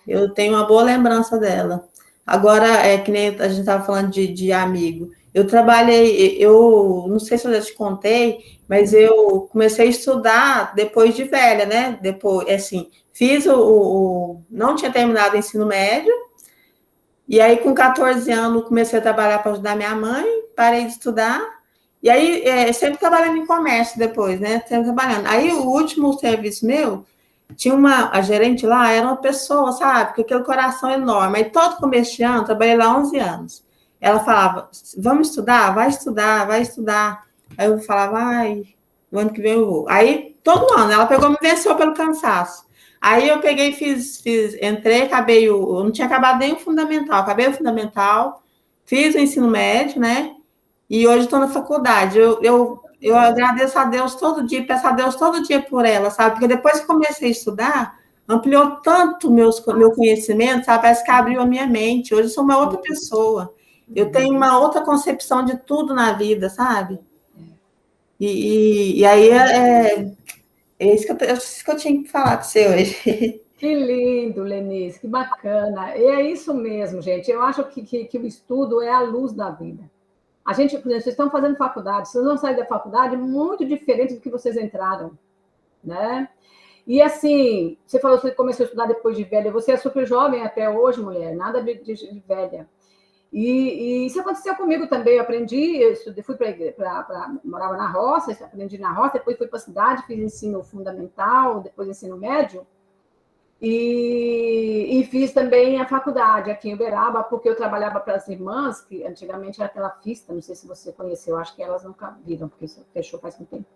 Eu tenho uma boa lembrança dela. Agora, que nem a gente estava falando de amigo. Eu trabalhei, eu não sei se eu já te contei, mas eu comecei a estudar depois de velha, né? Depois, assim, fiz não tinha terminado o ensino médio, e aí com 14 anos comecei a trabalhar para ajudar minha mãe, parei de estudar, e aí sempre trabalhando em comércio depois, né? Sempre trabalhando. Aí o último serviço meu, tinha a gerente lá, era uma pessoa, sabe, com aquele coração enorme. Aí todo começo de ano, trabalhei lá 11 anos. Ela falava, vamos estudar? Vai estudar, vai estudar. Aí eu falava, o ano que vem eu vou. Aí, todo ano, ela pegou, me venceu pelo cansaço. Aí eu peguei, entrei, acabei eu não tinha acabado nem o fundamental, acabei o fundamental, fiz o ensino médio, né? E hoje estou na faculdade. Eu agradeço a Deus todo dia, peço a Deus todo dia por ela, sabe? Porque depois que comecei a estudar, ampliou tanto meu conhecimento, sabe? Parece que abriu a minha mente. Hoje eu sou uma outra pessoa. Eu tenho uma outra concepção de tudo na vida, sabe? E aí é isso que eu tinha que falar para você hoje. Que lindo, Lenice, que bacana. E é isso mesmo, gente. Eu acho que o estudo é a luz da vida. A gente, por exemplo, vocês estão fazendo faculdade, vocês vão sair da faculdade muito diferente do que vocês entraram, né? E assim, você falou que você começou a estudar depois de velha, você é super jovem até hoje, mulher, nada de velha. E isso aconteceu comigo também, eu aprendi, fui morava na roça, aprendi na roça, depois fui para a cidade, fiz ensino fundamental, depois ensino médio, e fiz também a faculdade aqui em Uberaba, porque eu trabalhava para as irmãs, que antigamente era aquela Fista, não sei se você conheceu, acho que elas nunca viram, porque isso fechou faz um tempo.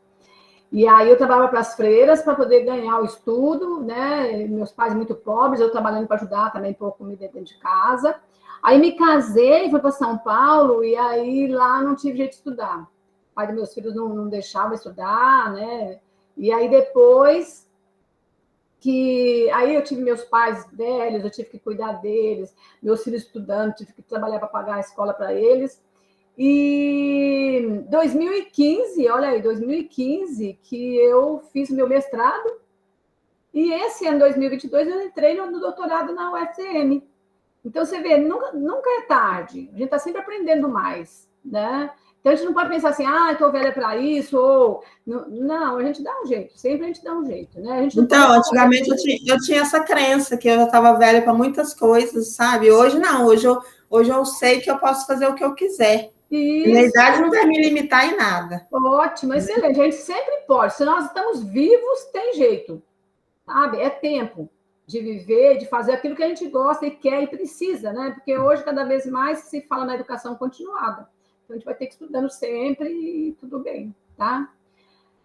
E aí eu trabalhava para as freiras para poder ganhar o estudo, né? Meus pais muito pobres, eu trabalhando para ajudar também por comida dentro de casa. Aí me casei, fui para São Paulo, e aí lá não tive jeito de estudar. O pai dos meus filhos não deixava estudar, né? E aí depois aí eu tive meus pais velhos, eu tive que cuidar deles, meus filhos estudando, tive que trabalhar para pagar a escola para eles. E 2015, olha aí, 2015, que eu fiz meu mestrado, e esse ano, 2022, eu entrei no doutorado na UFCM. Então, você vê, nunca é tarde, a gente está sempre aprendendo mais, né? Então, a gente não pode pensar assim, estou velha para isso, ou... Não, a gente dá um jeito, sempre a gente dá um jeito, né? Então, antigamente eu tinha essa crença que eu já estava velha para muitas coisas, sabe? Hoje não, hoje eu sei que eu posso fazer o que eu quiser. Isso. Minha idade não vai me limitar em nada. Ótimo, excelente. A gente sempre pode. Se nós estamos vivos, tem jeito. Sabe? É tempo. de viver, de fazer aquilo que a gente gosta e quer e precisa, né? Porque hoje, cada vez mais, se fala na educação continuada. Então, a gente vai ter que ir estudando sempre e tudo bem, tá?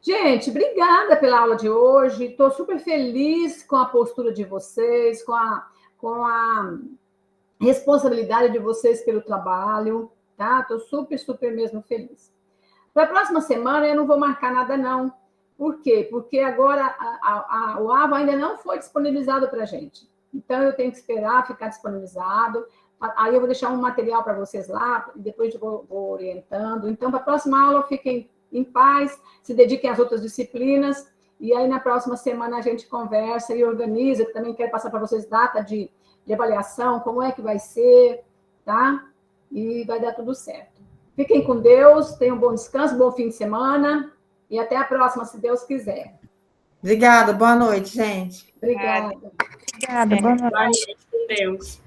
Gente, obrigada pela aula de hoje. Estou super feliz com a postura de vocês, com a responsabilidade de vocês pelo trabalho, tá? Estou super, super mesmo feliz. Para a próxima semana, eu não vou marcar nada, não. Por quê? Porque agora o AVA ainda não foi disponibilizado para a gente. Então, eu tenho que esperar ficar disponibilizado. Aí eu vou deixar um material para vocês lá, e depois eu vou orientando. Então, para a próxima aula, fiquem em paz, se dediquem às outras disciplinas, e aí na próxima semana a gente conversa e organiza. Eu também quero passar para vocês data de avaliação, como é que vai ser, tá? E vai dar tudo certo. Fiquem com Deus, tenham um bom descanso, bom fim de semana, e até a próxima, se Deus quiser. Obrigada, boa noite, gente. Obrigada. Obrigada, boa noite. Boa noite, com Deus.